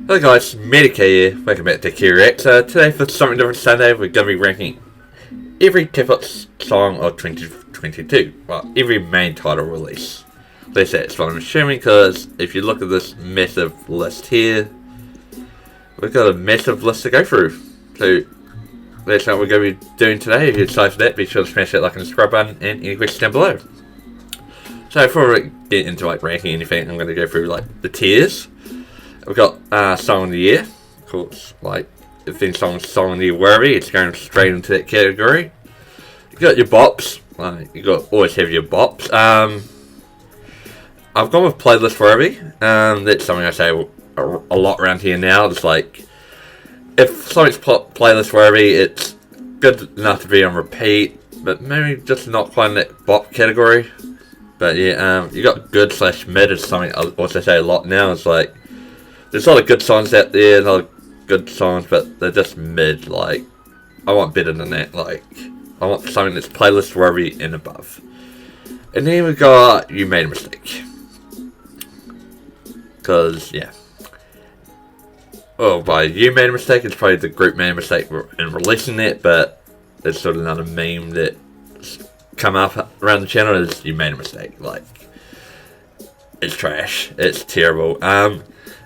Hello guys, Medica here, welcome back to Kiwi. Today for Something Different Sunday, we're going to be ranking every Kpop song of 2022. Well, every main title release. Let's say it's what I'm assuming, because if you look at this massive list here, we've got a massive list to go through. So, that's what we're going to be doing today. If you're excited for that, be sure to smash that like and subscribe button, and any questions down below. So before we get into ranking anything, I'm going to go through the tiers. We've got Song of the Year. Of course, if any Song of the Year worthy, it's going straight into that category. You got your bops. You got always have your bops. I've gone with playlist worthy. That's something I say a lot around here now. It's if something's playlist worthy, it's good enough to be on repeat, but maybe just not quite in that bop category. But yeah, you got good / mid is something I also say a lot now. It's there's a lot of good songs out there, a lot of good songs, but they're just mid. I want better than that. I want something that's playlist worthy and above. And then we got You Made a Mistake. Because, yeah. Well, by You Made a Mistake, it's probably the group made a mistake in releasing it, but it's sort of another meme that's come up around the channel is You Made a Mistake. It's trash. It's terrible.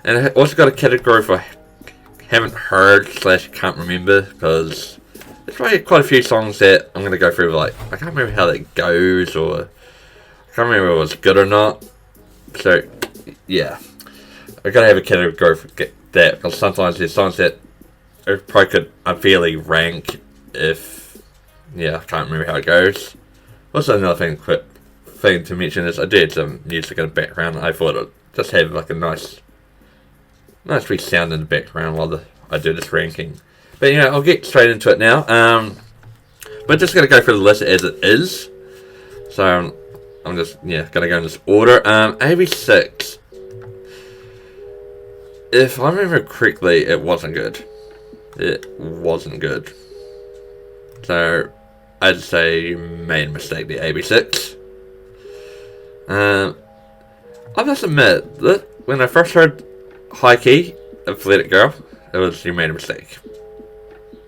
And I also got a category for haven't heard / can't remember, because there's probably quite a few songs that I'm going to go through, I can't remember how that goes, or I can't remember if it was good or not. So, yeah. I got to have a category for that, because sometimes there's songs that I probably could unfairly rank if, yeah, I can't remember how it goes. Also, another quick thing to mention is I did some music in the background. I thought it'd just have a nice wee sound in the background while I do this ranking. But I'll get straight into it now. But just going to go through the list as it is. So I'm just going to go in this order. AB6. If I remember correctly, it wasn't good. It wasn't good. So I'd say you made a mistake there, AB6. I must admit that when I first heard High Key of Let It Go, it was You Made a Mistake.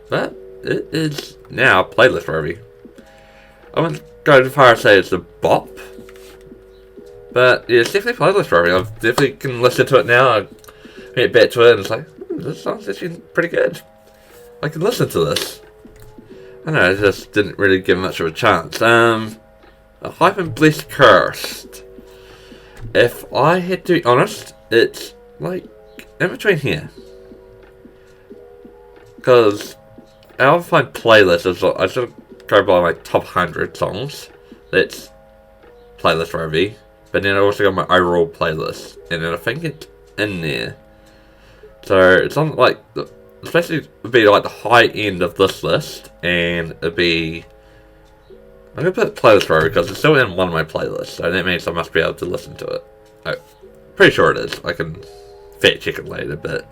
But it is now playlist worthy. I wouldn't go as far as say it's a bop, but yeah, it's definitely playlist worthy. I definitely can listen to it now. I get back to it and it's this song's actually pretty good. I can listen to this. I know, I just didn't really give much of a chance. A Hype and Bliss Cursed. If I had to be honest, it's in between here, because I'll find playlists. I should go by my top 100 songs. That's playlist worthy, but then I also got my overall playlist, and then I think it's in there. So it's on especially it'd be the high end of this list, and it'd be. I'm gonna put playlist worthy because it's still in one of my playlists, so that means I must be able to listen to it. Pretty sure it is. I can fact check it later, but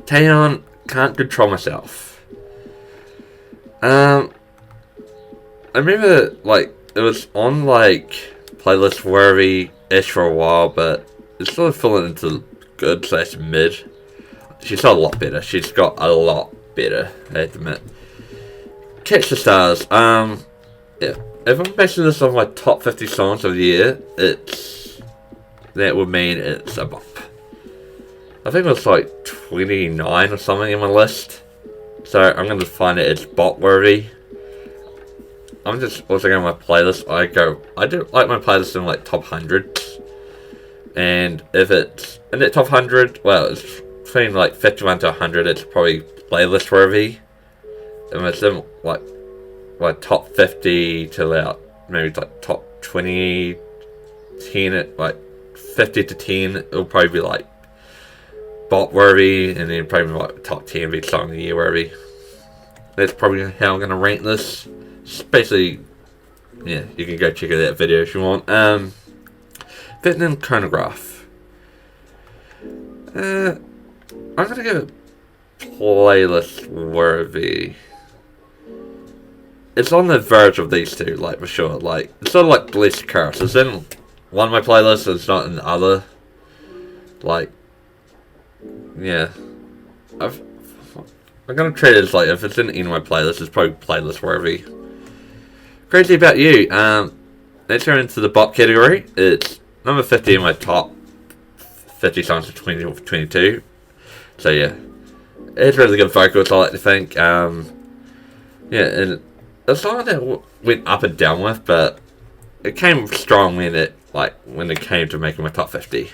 Taeyeon, Can't Control Myself. I remember it was on playlist worthy-ish for a while, but it's sort of falling into good / mid. She's got a lot better. She's got a lot better, I have to admit. Catch the Stars. Yeah. If I'm basing this on my top 50 songs of the year, that would mean it's a bop. I think it was 29 or something in my list. So I'm going to find it as bop worthy. I'm just also going to my playlist. I do like my playlist in top 100s. And if it's in that top 100, well, it's between 51 to 100, it's probably playlist worthy. And it's in top 50 to maybe top 20, 10 at 50 to 10, it'll probably be bop worthy, and then probably top 10 be song of the year worthy. That's probably how I'm gonna rank this. It's basically, yeah, you can go check out that video if you want. Vietnam Chronograph. I'm gonna go playlist worthy. It's on the verge of these two, like, for sure. Like, it's sort of like Blessed Curse. It's in one of my playlists, it's not in the other. Like, yeah. I'm gonna treat it as, like, if it's in any of my playlists, it's probably playlist worthy. Crazy About You. Let's go into the bop category. It's number 50 in my top 50 songs of 2022. So, yeah. It's really good vocals, I like to think. Yeah, and a song that went up and down with, but it came strong when it came to making my top 50.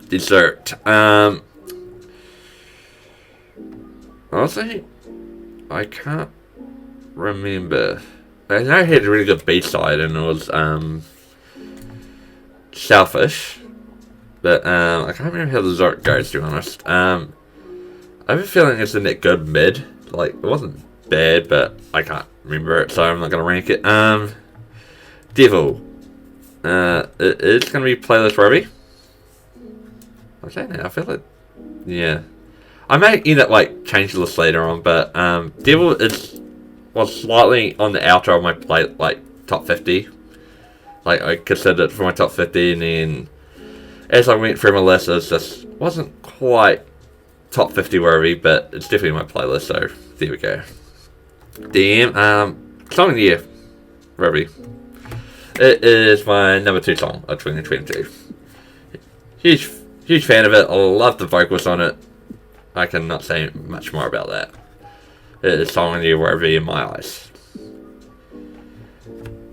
Dessert. Honestly, I can't remember. I know it had a really good B-side, and it was Selfish, but I can't remember how Dessert goes, to be honest. I have a feeling it's in that good mid. Like, it wasn't bad, but I can't remember it, so I'm not gonna rank it. Devil. It's gonna be playlist worthy. I'm saying that, I feel like, yeah. I may end up like change the list later on, but Devil was slightly on the outer of my top 50. Like, I considered it for my top 50, and then as I went through my list, it just wasn't quite top 50 worthy, but it's definitely my playlist, so there we go. DM, song of the year, worthy. It is my number 2 song of 2022. Huge fan of it. I love the vocals on it. I cannot say much more about that. It is song of the year worthy in my eyes.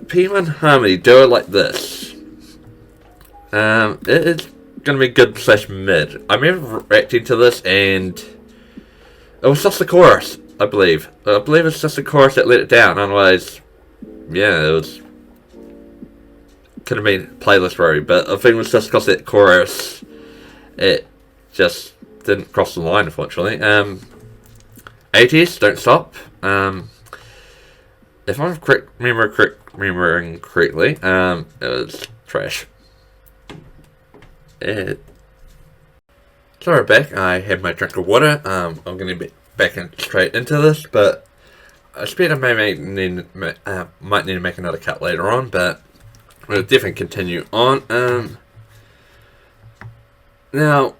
P1 Harmony, Do It Like This. It is gonna be good / mid. I remember reacting to this, and it was just the chorus, I believe. I believe it's just the chorus that let it down. Otherwise, yeah, it was could have been playlist worthy. But I think it was just because that chorus, it just didn't cross the line, unfortunately. 80s, Don't Stop. If I'm remembering correctly, it was trash. Sorry, back. I had my drink of water. I'm going to be back straight into this, but I expect I might need to make another cut later on, but we'll definitely continue on. Now,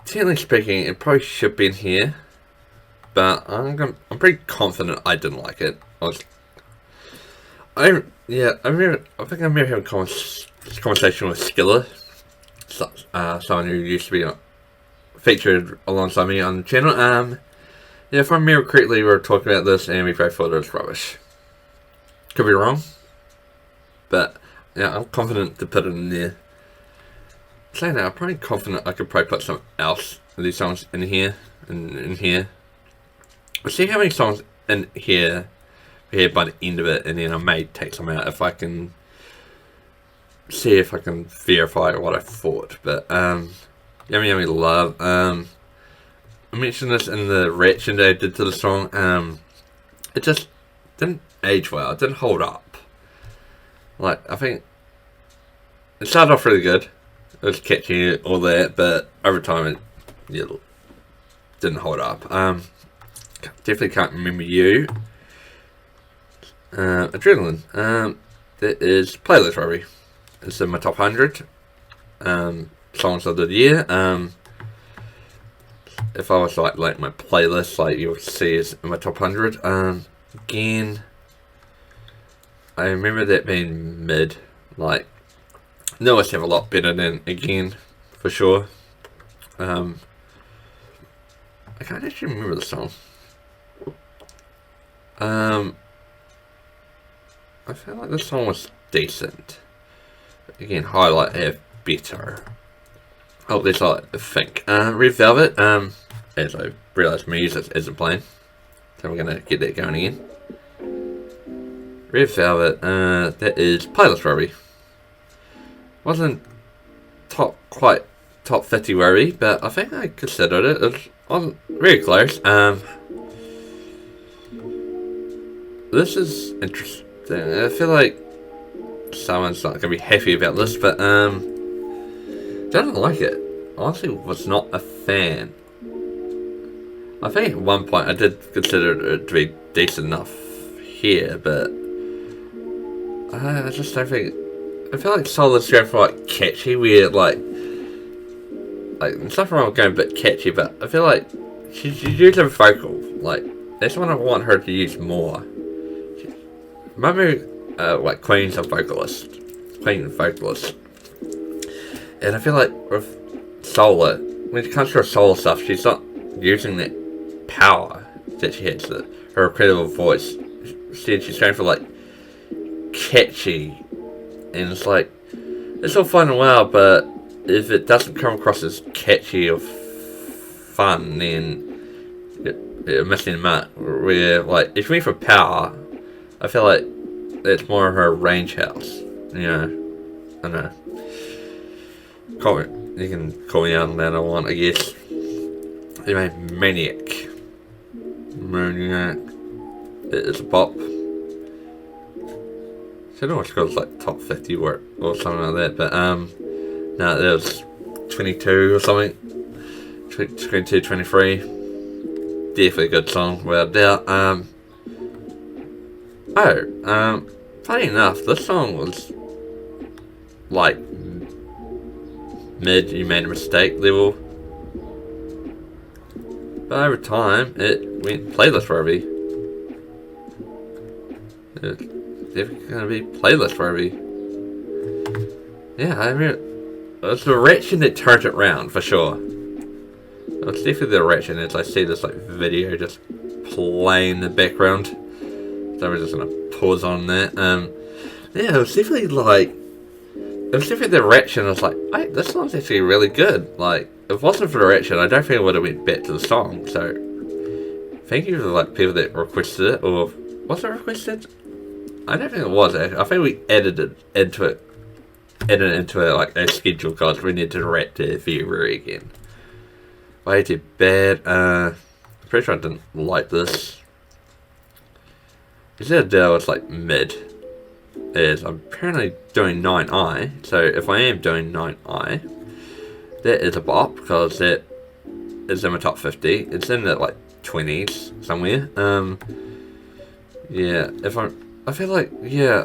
technically speaking, it probably should be in here, but I'm pretty confident I didn't like it. I think I remember having a conversation with Skiller, someone who used to be featured alongside me on the channel. Yeah, if I remember correctly, we were talking about this, and we both thought it was rubbish. Could be wrong, but yeah, I'm confident to put it in there. Saying that, I'm pretty confident I could probably put something else of these songs in here and in here. We'll see how many songs in here by the end of it, and then I may take some out if I can see if I can verify what I thought. But Yummy Yummy Love. I mentioned this in the reaction that I did to the song. It just didn't age well. It didn't hold up. Like, I think it started off really good. It was catchy, all that, but over time it didn't hold up. Definitely Can't Remember You. Adrenaline. That is playlist worthy. It's in my top 100 songs of the year. If I was like my playlist, like you'll see is in my top 100. Again, I remember that being mid. Like, no, I have a lot better than Again, for sure. I can't actually remember the song. I feel like this song was decent. Again, highlight have better. Oh, there's like I think. Red Velvet, as I realised my music isn't playing. So we're gonna get that going again. Red Velvet, that is playlist worthy. Wasn't quite top 50 worthy, but I think I considered it. It was very close. This is interesting. I feel like someone's not gonna be happy about this, but don't like it. Honestly, was not a fan. I think at one point I did consider it to be decent enough here, but I just don't think. I feel like Solid's going for like catchy, weird, like there's nothing wrong with going a bit catchy, but I feel like she's using vocal. Like that's what I want her to use more. Remember, like Queen's a vocalist, and I feel like with Solar, when it comes to her solo stuff, she's not using that power that she has, her incredible voice. She's going for like catchy, and it's like it's all fun and well, but if it doesn't come across as catchy or fun, then you're missing the mark. Where like if you went for power, I feel like it's more of her range house. You know, I don't know. You can call me out on that I want, I guess. Anyway, Maniac. It's a bop. I don't know what goes like top 50 or something like that, but no, it was 22 or something. 22, 23. Definitely a good song, without doubt. Funny enough, this song was like mid, you made a mistake level. But over time, it went playlist worthy. It's definitely gonna be playlist worthy. Yeah, I mean, it was the direction that turned it round for sure. It's definitely the direction as I see this like video just playing in the background. So we're just gonna pause on that. Yeah, it was definitely the direction. I was like, hey, this song's actually really good. Like, if it wasn't for the direction, I don't think I would have went back to the song. So, thank you for like people that requested it, or was it requested? I don't think it was. Actually. I think we edited into it like a schedule because we need to direct the viewer again. Way too bad. I'm pretty sure I didn't like this. You said that was like mid. Is I'm apparently doing 9i, so if I am doing 9i, that is a bop because that is in my top 50. It's in the like 20s somewhere. Yeah, I feel like, yeah.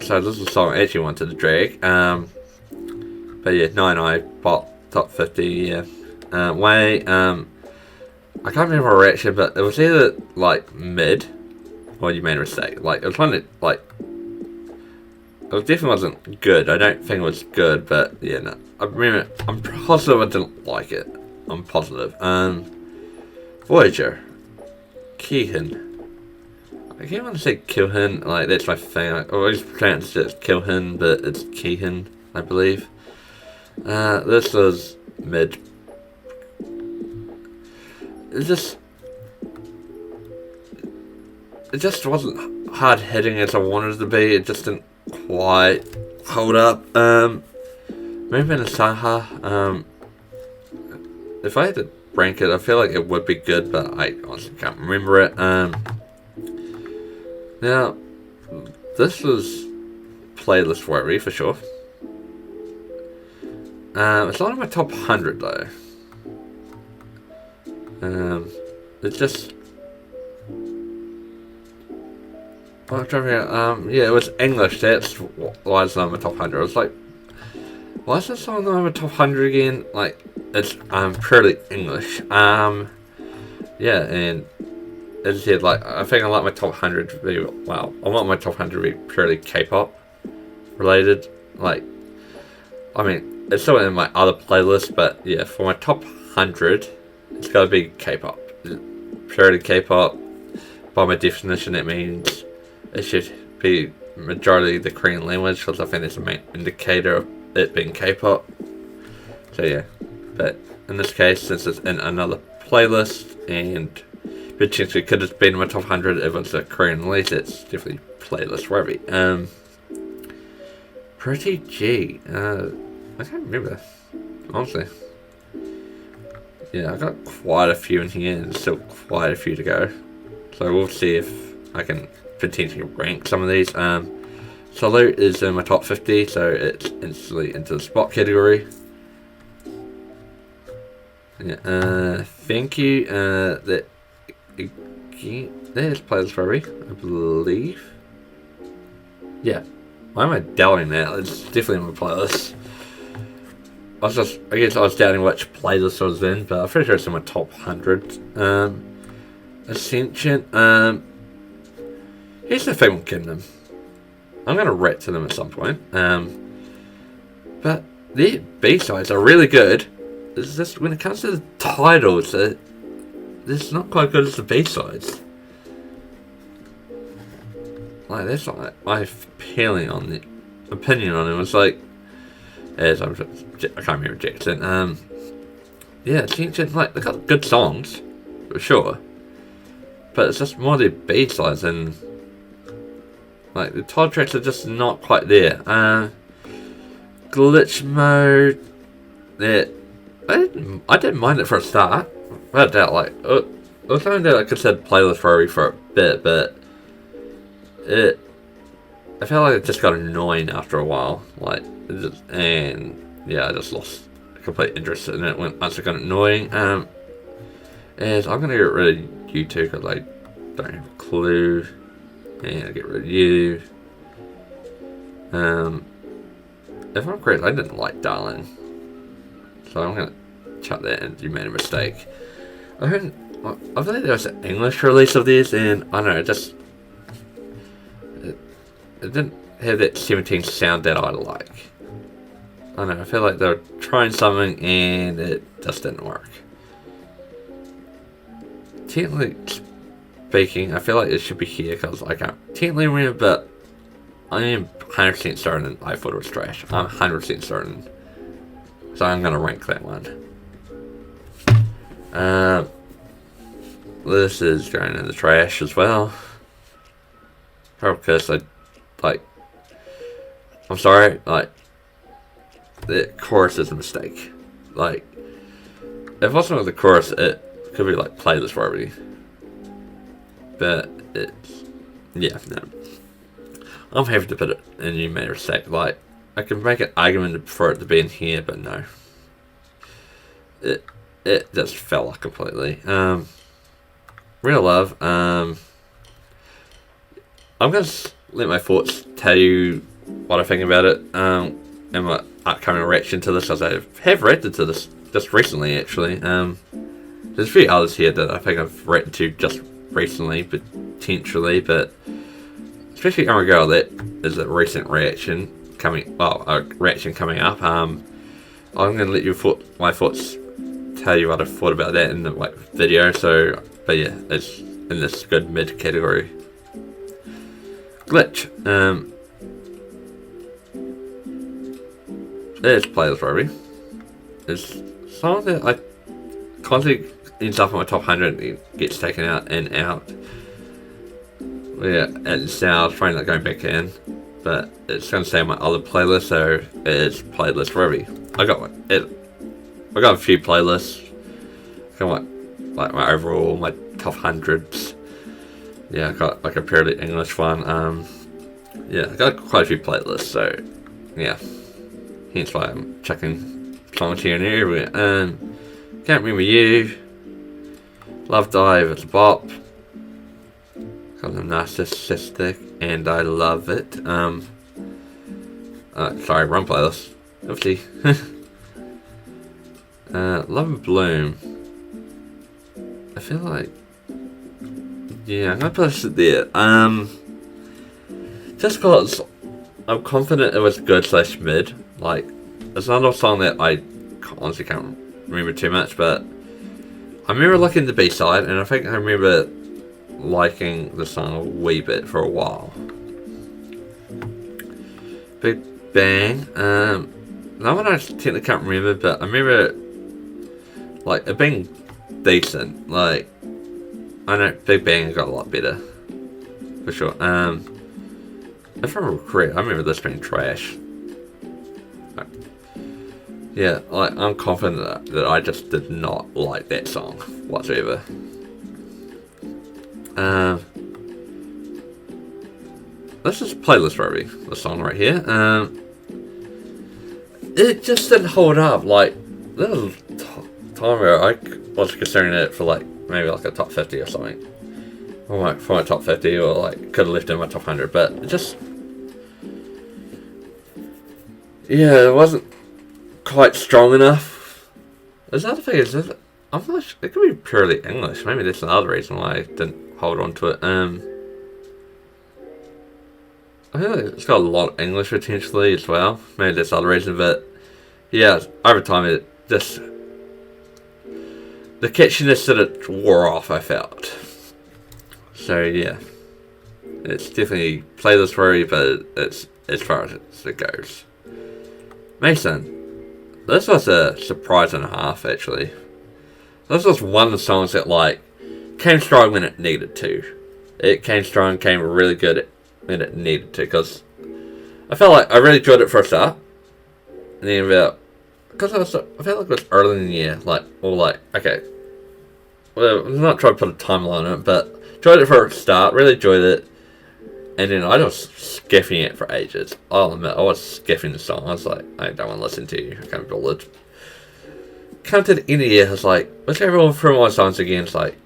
So this is a song I actually wanted to drag. But yeah, 9i bop top 50. Yeah. I can't remember our reaction, but it was either like mid or you made a mistake. Like it was one that like. It definitely wasn't good. I don't think it was good, but yeah, no. I remember, I'm positive I didn't like it. I'm positive. Voyager. Kihin. I can't want to say Kilhin, like that's my thing. I always pronounce it as Kilhin, but it's Kihin, I believe. This was mid. It just wasn't hard hitting as I wanted it to be. It just didn't quite hold up. Maybe in a Saha. If I had to rank it, I feel like it would be good, but I honestly can't remember it. Now, this was playlist worthy for sure. It's not in my top 100 though. It's just. I'm trying to figure, yeah, it was English. That's why it's not in my top 100. I was like, why is this song not in my top 100 again? Like, it's purely English. Yeah, and as I said, like, I think I like my top 100 to be, well, I want my top 100 to be purely K-pop related. Like, I mean, it's still in my other playlist, but yeah, for my top 100, it's gotta be K-pop. Purely K-pop. By my definition, that means it should be majority the Korean language, because I think that's the main indicator of it being K-pop. So yeah, but in this case, since it's in another playlist and potentially could have been in my top 100 if it's a Korean release, it's definitely playlist worthy. Pretty G. I can't remember, honestly. Yeah, I got quite a few in here, and still quite a few to go. So we'll see if I can potentially rank some of these. Salute is in my top 50, so it's instantly into the spot category. Yeah, thank you. There's Players Furry, I believe. Yeah. Why am I doubting that? It's definitely on my playlist. I guess I was doubting which playlist I was in, but I'm pretty sure it's in my top 100. Ascension. Here's the thing with Kingdom. I'm gonna react to them at some point. But their B-sides are really good. It's just when it comes to the titles, it's not quite good as the B-sides. Like, that's like my opinion on it. It's like, as I can't remember Jackson. Yeah, Ascension, like, they got good songs, for sure. But it's just more their B-sides, and like the title tracks are just not quite there. Glitch mode, that I didn't mind it for a start. Without doubt, like it was something that I considered playlist for a bit, but I felt like it just got annoying after a while. Like, I just lost complete interest in it once it got annoying. As I'm gonna get rid of you two because I don't have a clue, and I'll get rid of you. If I'm correct, I didn't like Darling, so I'm gonna chuck that and you made a mistake. I believe there was an English release of these, and I don't know, it didn't have that 17 sound that I like. I don't know, I feel like they were trying something and it just didn't work. Technically speaking, I feel like it should be here because I can't technically remember, but I am 100% certain I thought it was trash. I'm 100% certain. So I'm going to rank that one. This is going in the trash as well. Probably because I'm sorry, like, the chorus is a mistake. Like, if it wasn't with the chorus, it could be like playlist for everybody. But no. I'm happy to put it in you made a mistake. Like, I can make an argument for it to be in here, but no. It just fell off completely. Real Love. I'm gonna let my thoughts tell you what I think about it. And my upcoming reaction to this, as I have reacted to this just recently, actually. There's a few others here that I think I've reacted to just recently, potentially, but especially on a girl that is a recent reaction coming up. I'm gonna let my thoughts tell you what I thought about that in the video. So, but yeah, it's in this good mid category. Glitch. It's playlist Robbie. It's something that I constantly ends up in my top 100 and gets taken out and out. Yeah, and now I was trying not going back in, but it's going to stay on my other playlist, so it's playlist Robbie. I got a few playlists. I got my overall, my top 100s. Yeah, I got like a purely English one. Yeah, I got quite a few playlists, so yeah. Hence why I'm checking songs here and everywhere. Can't Remember You. Love Dive, it's a bop. Because I'm narcissistic and I love it. Sorry, wrong playlist. Oopsie. Love and Bloom. I feel like, yeah, I'm gonna put it there. Just because I'm confident it was good / mid. Like, it's not a song that I honestly can't remember too much, but I remember liking the B-side, and I think I remember liking the song a wee bit for a while. Big Bang. That one I technically can't remember, but I remember like it being decent. Like, I know Big Bang got a lot better for sure. If I remember correct, I remember this being trash. Yeah, like, I'm confident that I just did not like that song whatsoever. This is playlist Robbie, the song right here. It just didn't hold up. Like, this is time where I was considering it for like maybe like a top 50 or something. Or like for my top 50, or like could have left it in my top 100, but it just, yeah, it wasn't quite strong enough. There's other thing is, I'm not sure, it could be purely English. Maybe that's another reason why I didn't hold on to it. I feel like it's got a lot of English potentially as well. Maybe that's another reason, but yeah, over time it just, the catchiness that it wore off, I felt. So yeah, it's definitely playlist worthy, but it's as far as it goes. Mason, this was a surprise and a half actually. This was one of the songs that like came strong when it needed to. It came strong, came really good when it needed to, because I felt like I really enjoyed it for a start, and then about, because I felt like it was early in the year, like, or like, okay, well, I'm not trying to put a timeline on it, but enjoyed it for a start, really enjoyed it, and then I was skipping it for ages. I'll admit, I was skipping the song. I was like, I don't want to listen to you, I can't be bothered. Come to the end of the year, I was like, let's go everyone through my songs again, it's like,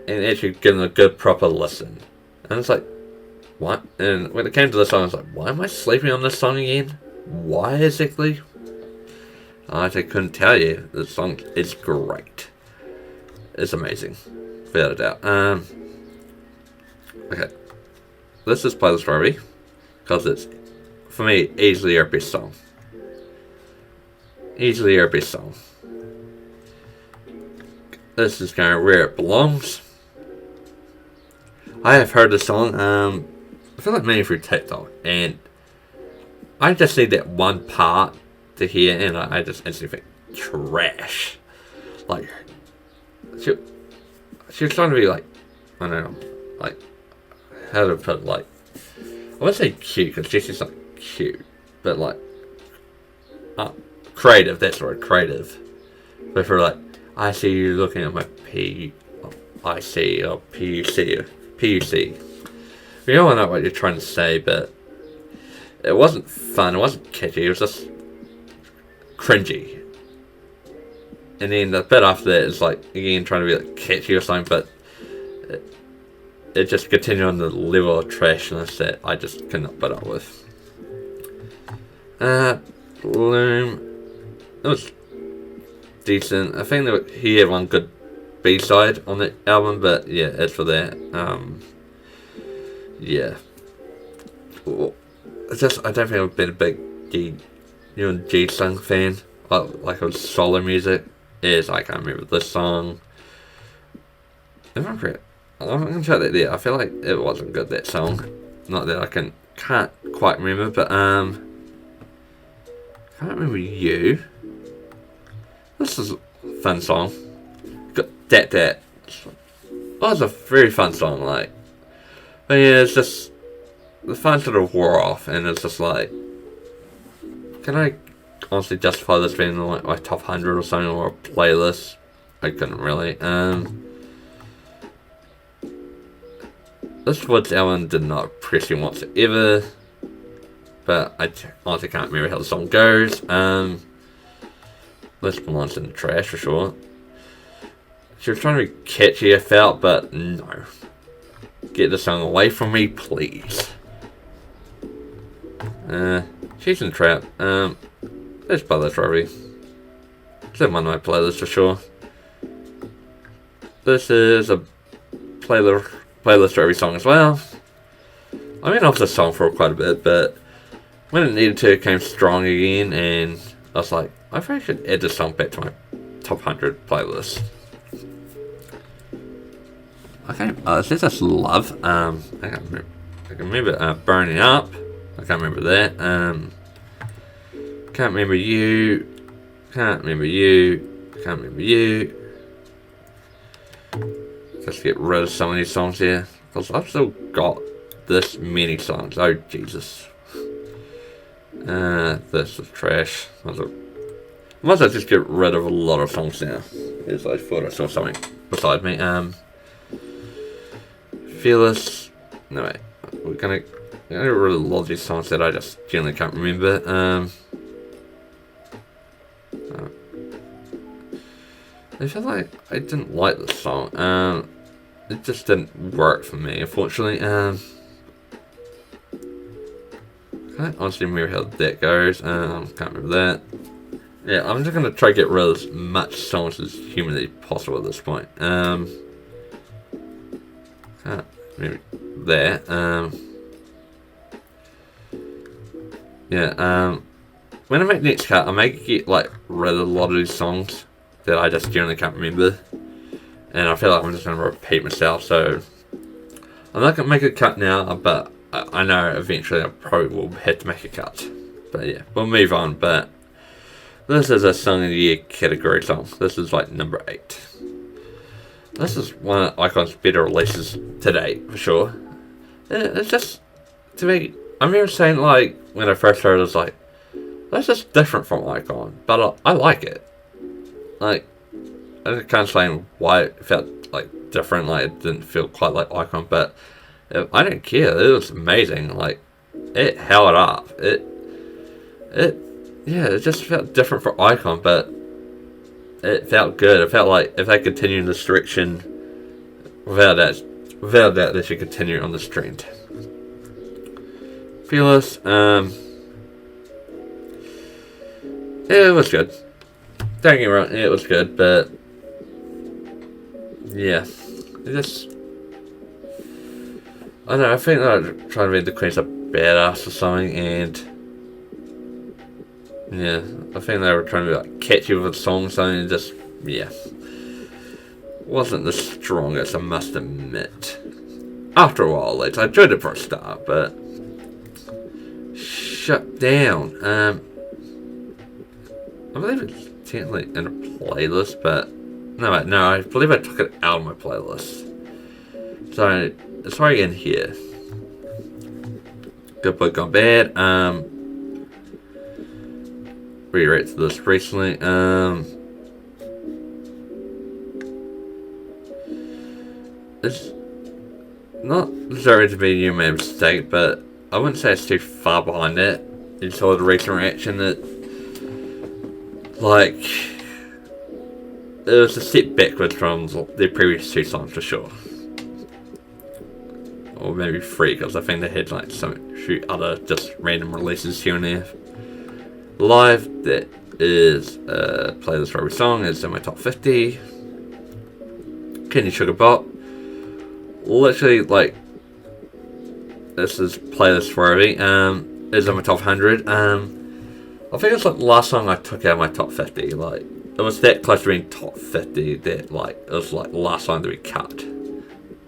and actually give them a good proper listen. And it's like, what? And when it came to this song, I was like, why am I sleeping on this song again? Why exactly? I actually couldn't tell you. The song is great. It's amazing, without a doubt. Okay, let's just play the story, because it's, for me, easily our best song. Easily our best song. This is going where it belongs. I have heard the song, I feel like mainly through TikTok, and I just need that one part to hear, and I just instantly think, trash. Like, she was trying to be like, I don't know, like, how to put it, like, I wouldn't say cute, because Jessie's not cute, but like, creative, that's the word, creative. But for like, I see you looking at my P-I-C, or P-U-C. We all know what you're trying to say, but it wasn't fun, it wasn't catchy, it was just cringy. And then the bit after that is like, again, trying to be like catchy or something, but it just continued on the level of trashness that I just could not put up with. Bloom, it was decent. I think that he had one good B-side on the album, but yeah, as for that, yeah. Well, it's just, I don't think I've been a big G-Sung fan. Like of solo music. I can't remember this song. If I'm correct, I'm gonna try that there. I feel like it wasn't good, that song. Not that I can't quite remember, but can't remember you. This is a fun song. Got that. It was a very fun song, like. But yeah, it's just the fun sort of wore off, and it's just like, can I honestly justify this being like my top 100 or something, or a playlist? I couldn't really. This Woods album did not impress me whatsoever, but I honestly can't remember how the song goes. This belongs in the trash for sure. She was trying to be catchy, I felt, but no. Get the song away from me, please. She's in the trap. Let's play this, Robbie. It's in one of my playlists for sure. This is a playlist for every song as well. I went off the song for quite a bit, but when it needed to, it came strong again, and I was like, I probably should add this song back to my top 100 playlist. Okay, this is Love. I can remember Burning Up. I can't remember that. Can't remember you. Can't remember you. Can't remember you. Let's get rid of some of these songs here, because I've still got this many songs. Oh Jesus. This is trash. Might as well just get rid of a lot of songs now. Because I thought I saw something beside me. Fearless. No wait. We're gonna get rid of a lot of these songs that I just generally can't remember. I feel like I didn't like this song. It just didn't work for me, unfortunately. I can't honestly remember how that goes. Can't remember that. Yeah, I'm just gonna try to get rid of as much songs as humanly possible at this point. Can't remember that. Yeah, when I make next cut, I may get like rid of a lot of these songs that I just generally can't remember. And I feel like I'm just going to repeat myself, so I'm not going to make a cut now, but I know eventually I probably will have to make a cut. But yeah, we'll move on. But this is a Song of the Year category song. This is like number 8. This is one of Icon's better releases to date, for sure. It's just, to me, I remember saying like, when I first heard it, I was like, that's just different from Icon, but I like it. Like, I can't explain why it felt like different, like it didn't feel quite like Icon, but I don't care. It was amazing. Like, it held up. It just felt different for Icon, but it felt good. It felt like if they continue in this direction, without that, they should continue on this trend. Fearless, it was good. Don't get me wrong, it was good, but yeah, it just, I don't know, I think they're trying to be the Queen's a badass or something, and yeah, I think they were trying to be like catchy with a song, something, and just, yeah, wasn't the strongest, I must admit. After a while, I enjoyed it for a start, but shut down. I believe it's technically in a playlist, but no, I believe I took it out of my playlist. So it's right in here. Good Boy Gone Bad. Reread this recently. It's not deserving to be a new man mistake, but I wouldn't say it's too far behind it. You saw the recent reaction that, like, it was a step backwards from their previous 2 songs for sure. Or maybe 3, because I think they had like some few other just random releases here and there. Live, that is playlist for every song, is in my top 50. Kenny Sugar Bop. Literally, like, this is playlist worthy. Is in my top 100. I think it's like the last song I took out of my top 50. Like, it was that close to being top 50 that, like, it was like the last song to be cut.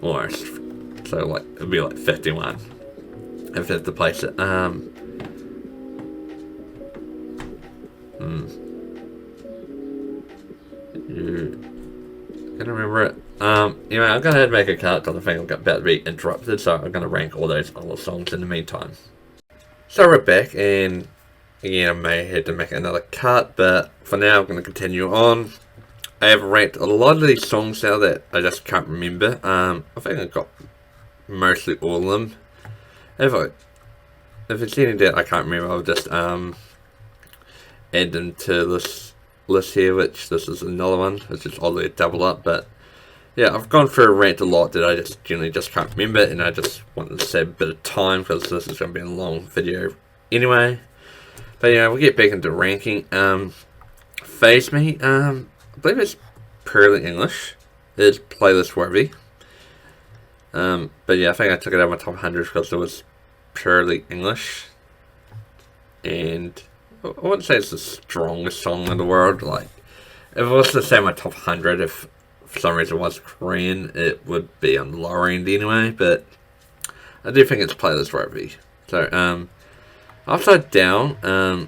Almost. So, like, it'd be like 51. If it's to place it. You gonna remember it? Anyway, I'm gonna make a cut because I think I'm about to be interrupted, so I'm gonna rank all those other songs in the meantime. So we're back, and again, I may have to make another cut, but for now, I'm gonna continue on. I have ranked a lot of these songs now that I just can't remember. I think I got mostly all of them. If it's any that I can't remember, I'll just add them to this list here, which this is another one, which is oddly a double up, but yeah, I've gone through a rant a lot that I just generally just can't remember, and I just wanted to save a bit of time because this is going to be a long video anyway. But yeah, we'll get back into ranking. Phase Me, I believe it's purely English. It is playlist worthy. But yeah, I think I took it out of my top 100 because it was purely English. And I wouldn't say it's the strongest song in the world. Like, if it was to say my top 100, if for some reason it was Korean, it would be on the lower end anyway. But I do think it's playlist worthy. So, Upside Down, I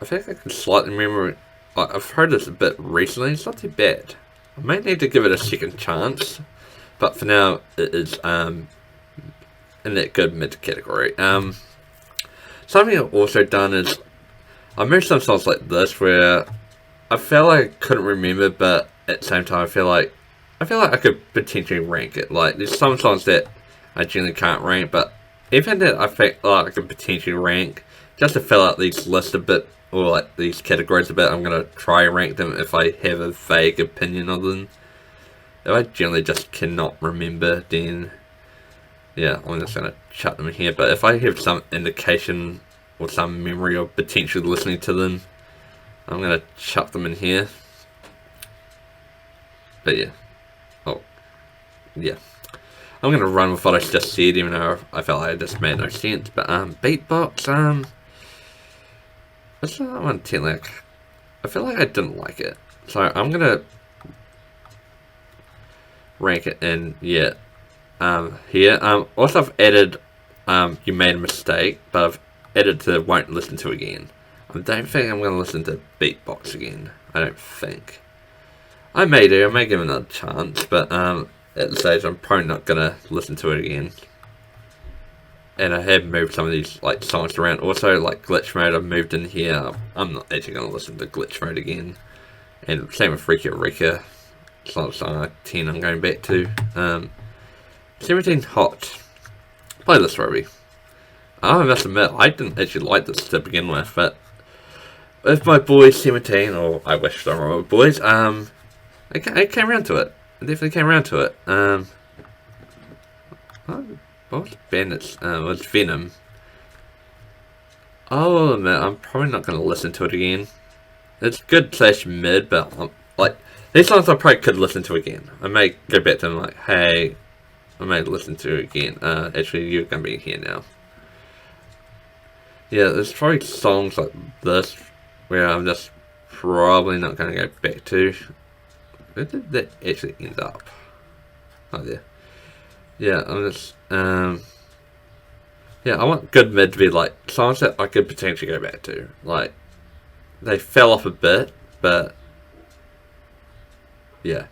think I can slightly remember. Like, I've heard this a bit recently. It's not too bad. I may need to give it a second chance, but for now it is in that good mid category. Something I've also done is I moved some songs like this where I felt like I couldn't remember, but at the same time I feel like I could potentially rank it. Like, there's some songs that I generally can't rank, but even that I feel like I could potentially rank just to fill out these lists a bit or like these categories a bit, I'm gonna try and rank them if I have a vague opinion of them. If I generally just cannot remember, then yeah, I'm just gonna chuck them in here. But if I have some indication or some memory of potentially listening to them, I'm gonna chuck them in here. But yeah, oh yeah, I'm gonna run with what I just said, even though I felt like it just made no sense. But beatbox, what's that one? Like, I feel like I didn't like it, so I'm gonna rank it in here. Also I've added you made a mistake, but I've added to won't listen to again. I don't think I'm gonna listen to beatbox again. I don't think. I may do. I may give it another chance, but at the stage I'm probably not gonna listen to it again. And I have moved some of these like songs around. Also, like glitch mode, I've moved in here. I'm not actually gonna listen to glitch mode again. And same with Rika Rika. It's not a song 10 I'm going back to. 17 Hot. Playlist Robbie. I must admit, I didn't actually like this to begin with, but with my boys 17, or I wish they were my boys, I came around to it. I definitely came around to it. What was Bennett's? It was Venom. I'll admit, I'm probably not going to listen to it again. It's good slash mid, but like, these songs I probably could listen to again. I may go back to them like, hey, I may listen to it again. Actually, you're going to be here now. Yeah, there's probably songs like this where I'm just probably not going to go back to. Where did that actually end up? Oh, there. Yeah, I'm just, yeah, I want good mid to be like songs that I could potentially go back to. Like, they fell off a bit, but yeah.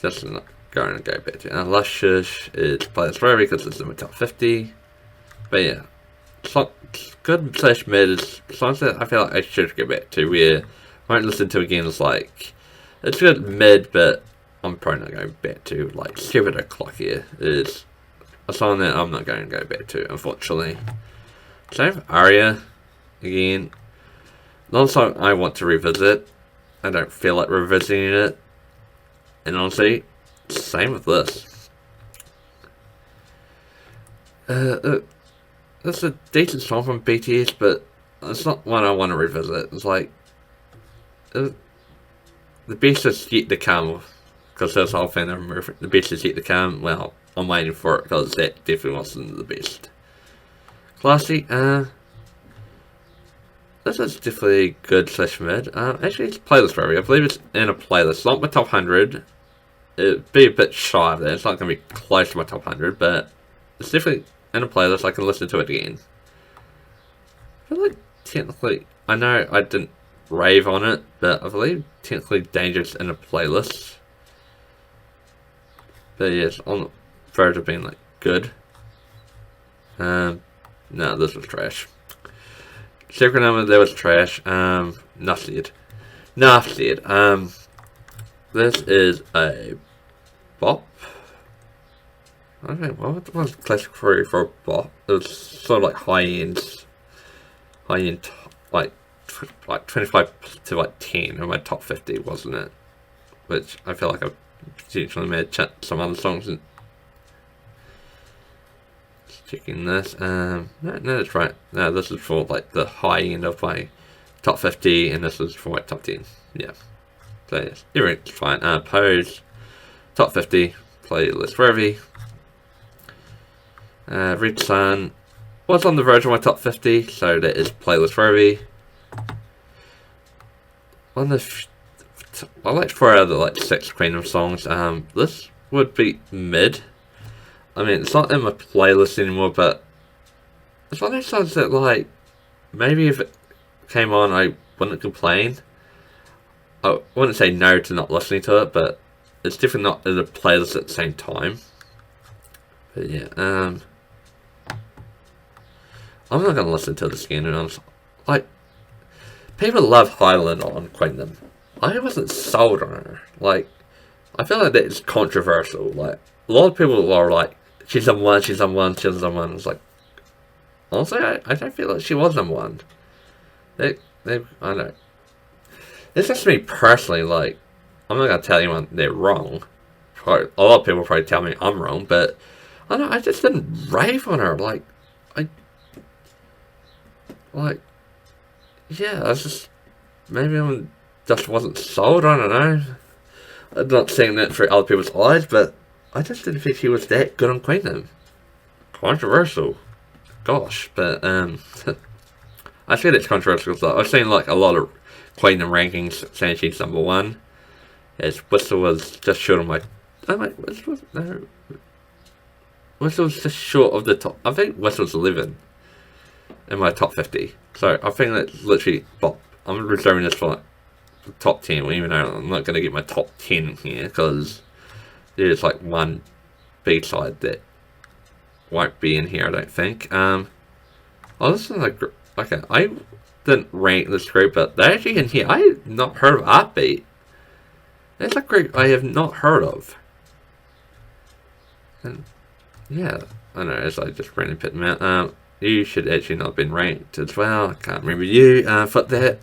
Just not going to go back to. And Luscious is Playlist Forever because it's in my top 50. But yeah, good slash mid is songs that I feel like I should go back to, where I won't listen to again. It's like, it's good mid, but I'm probably not going back to. Like 7 o'clock here is a song that I'm not going to go back to, unfortunately. Same with Aria, again. Not a song I want to revisit. I don't feel like revisiting it. And honestly, same with this. It's a decent song from BTS, but it's not one I want to revisit. It's like, the best is yet to come, because there's a whole fan of the best is yet to come. Well, I'm waiting for it, because that definitely wasn't the best. Classy, this is definitely good slash mid. Actually, it's playlist Robbie. I believe it's in a playlist. Not my top 100. It'd be a bit shy of that. It's not going to be close to my top 100, but it's definitely in a playlist. I can listen to it again. I feel like technically, I know I didn't rave on it, but I believe technically Dangerous in a playlist. But yes, on the verge of being like good. No, this was trash. Secret number, that was trash. Enough said. This is a bop. I don't know, what was classic for a bop? It was sort of like high-end, like 25 to like 10 in my top 50, wasn't it? Which I feel like I've potentially made some other songs in. Checking this. No, that's right. No, this is for like the high end of my top 50, and this is for my top 10. Yeah. So yes, everything's fine. Pose, top 50, playlist Robbie. Red Sun was on the verge of my top 50, so that is playlist Robbie. On the I like 4 out of the like 6 Queendom songs. This would be mid. I mean, it's not in my playlist anymore, but it's one of those songs that, like, maybe if it came on, I wouldn't complain. I wouldn't say no to not listening to it, but it's definitely not in the playlist at the same time. But yeah, I'm not going to listen to this again, and I'm like, people love Highland on Queendom. I wasn't sold on her. Like, I feel like that is controversial. Like, a lot of people are like, she's number one, she's number one, she's number one. It's like, honestly, I don't feel like she was number one. they, I don't know. It's just me personally, like, I'm not gonna tell anyone they're wrong. Probably, a lot of people probably tell me I'm wrong, but I don't know, I just didn't rave on her. I, like, yeah, I was just, maybe I just wasn't sold, I don't know. I'm not saying that through other people's eyes, but I just didn't think she was that good on Queendom. Controversial. Gosh, but, I say that's controversial because I've seen, like, a lot of Queendom rankings saying she's number one. As Whistle was just short of my... Oh, wait, Whistle was... No. Whistle was just short of the top... I think Whistle's 11 in my top 50. So, I think that's literally... Well, I'm reserving this for, like, top 10, even though I'm not going to get my top 10 here, because there's, like, one B-side that won't be in here, I don't think. Oh, this is like... Okay, I didn't rank this group, but they're actually in here. I have not heard of Artbeat. That's a group I have not heard of. And yeah, I know, as I just randomly put them out. You should actually not have been ranked as well. I can't remember you. For that,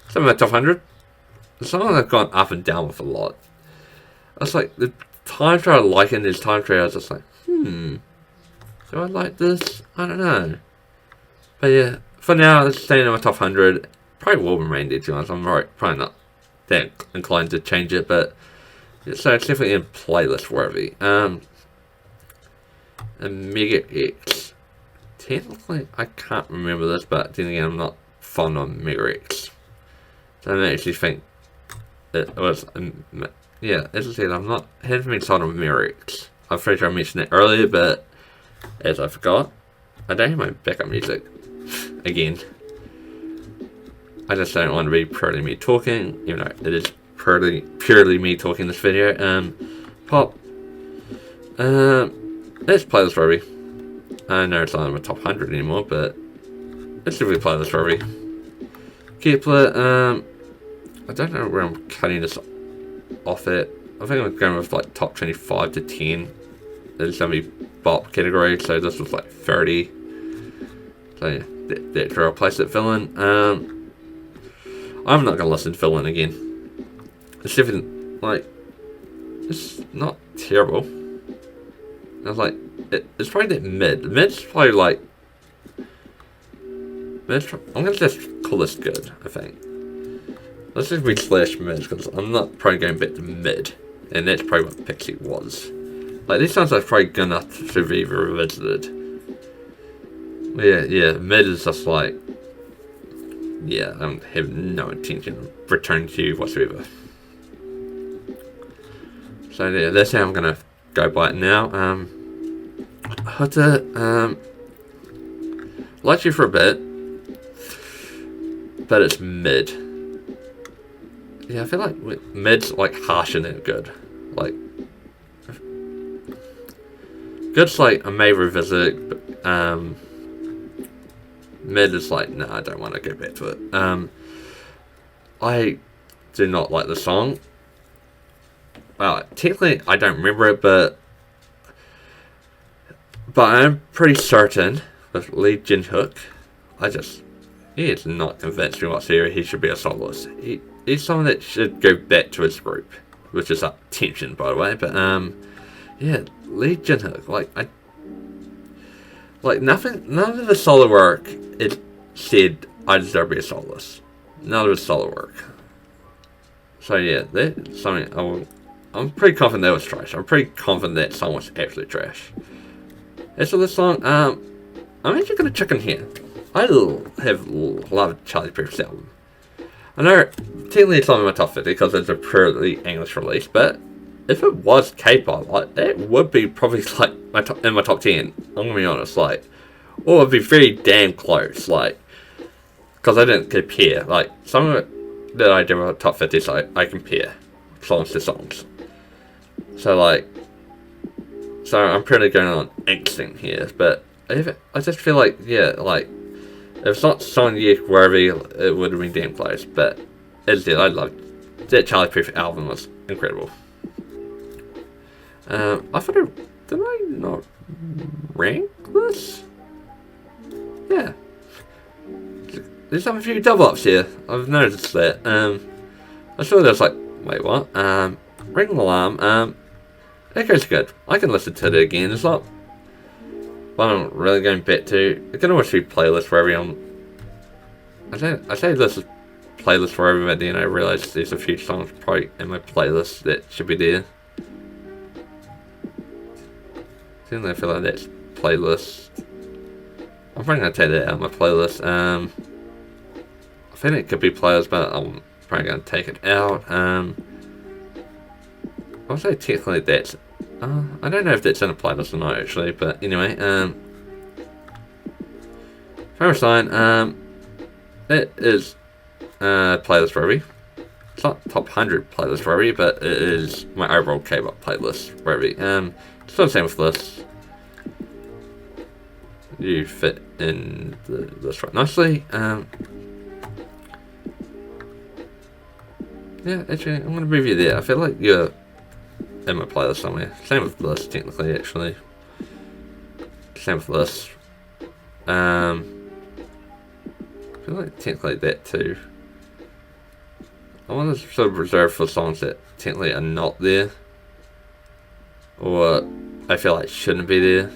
some of the top 100. Some of them have gone up and down with a lot. It's like the time trial liking this time trial. I was just like, do I like this? I don't know. But yeah, for now, it's staying in my top 100. Probably will remain there, to be honest. I'm probably not that inclined to change it, but yeah, so it's definitely in playlist worthy. And Mega X. Technically, I can't remember this, but then again, I'm not fond of Mega X. So I don't actually think it was. Yeah, as I said, I'm not heavily fond of Mega X. I'm pretty sure I mentioned it earlier, but as I forgot, I don't have my backup music. Again. I just don't want to be purely me talking, even though it is purely me talking in this video. Pop. Let's play this Ruby. I know it's not in my top 100 anymore, but let's see if we play this Ruby. Kepler, I don't know where I'm cutting this off at. I think I'm going with like top 25 to 10. There's going to be Bop category, so this was like 30. So yeah, that's where I'll place it, villain. I'm not going to listen to Villain again. It's even, like, it's not terrible. I was like, it's probably that mid. Mid's probably like, I'm going to just call this good, I think. Let's just re-slash mid, because I'm not probably going back to mid. And that's probably what Pixie was. Like, these songs are probably gonna to be revisited. Yeah, mid is just like, yeah, I have no intention of returning to you whatsoever. So yeah, that's how I'm gonna go by it now. Hutter, liked you for a bit, but it's mid. Yeah, I feel like mid's like harsher than good. Like, good's like I may revisit, but mid is like, nah, I don't want to go back to it. I do not like the song. Well, technically I don't remember it, but I'm pretty certain with Lee Jin Hook, he is not convinced me whatsoever he should be a soloist. He's someone that should go back to his group, which is up tension, by the way. But yeah, Lee Jin Hook, none of the solo work it said I deserve to be a soloist. None of his solo work. So yeah, that's something I'm pretty confident that was trash. I'm pretty confident that song was absolute trash. As for this song, I'm actually gonna check in here. I have loved Charlie Puth's album. I know technically it's not in my top 50 because it's a purely English release, but if it was K-pop, that would be probably like in my top 10. I'm gonna be honest, or it'd be very damn close, because I didn't compare. Some of it that I do in my top 50, I compare songs to songs. So I'm pretty going on instinct here, but I just feel like, yeah, if it's not song worthy, it would have been damn close. But as I said, I loved that Charlie Puth album was incredible. I thought did I not rank this? Yeah. there's some few double ups here. I've noticed that. I saw there's like, wait, what? Ring alarm. That goes good. I can listen to it again. It's not what I'm really going back to. I can always see playlists wherever I'm. I say this is playlist wherever, but then I realize there's a few songs probably in my playlist that should be there. I feel like that's playlist. I'm probably gonna take that out of my playlist. I think it could be playlist, but I'm probably gonna take it out. I'll say technically that's. I don't know if that's in a playlist or not actually, but anyway. Favorite sign. It is playlist for every. It's not top 100 playlist for every, but it is my overall K-pop playlist for every. Still the same with this. You fit in this right nicely. Yeah, actually, I'm going to move you there. I feel like you're in my playlist somewhere. Same with this, technically, actually. Same with this. I feel like technically that too. I want to sort of reserve for songs that technically are not there. Or I feel like shouldn't be there.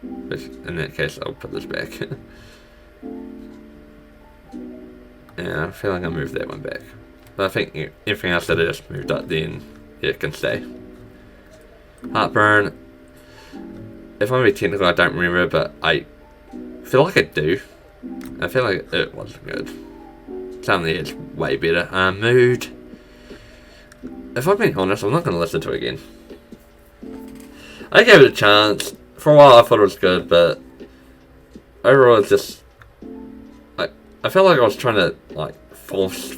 Which, in that case, I'll put this back. Yeah, I feel like I moved that one back. But I think everything else that I just moved up, then it can stay. Heartburn. If I'm being technical, I don't remember, but I feel like I do. I feel like it wasn't good. Something is way better. Mood. If I'm being honest, I'm not going to listen to it again. I gave it a chance. For a while I thought it was good, but overall it's just I felt like I was trying to like force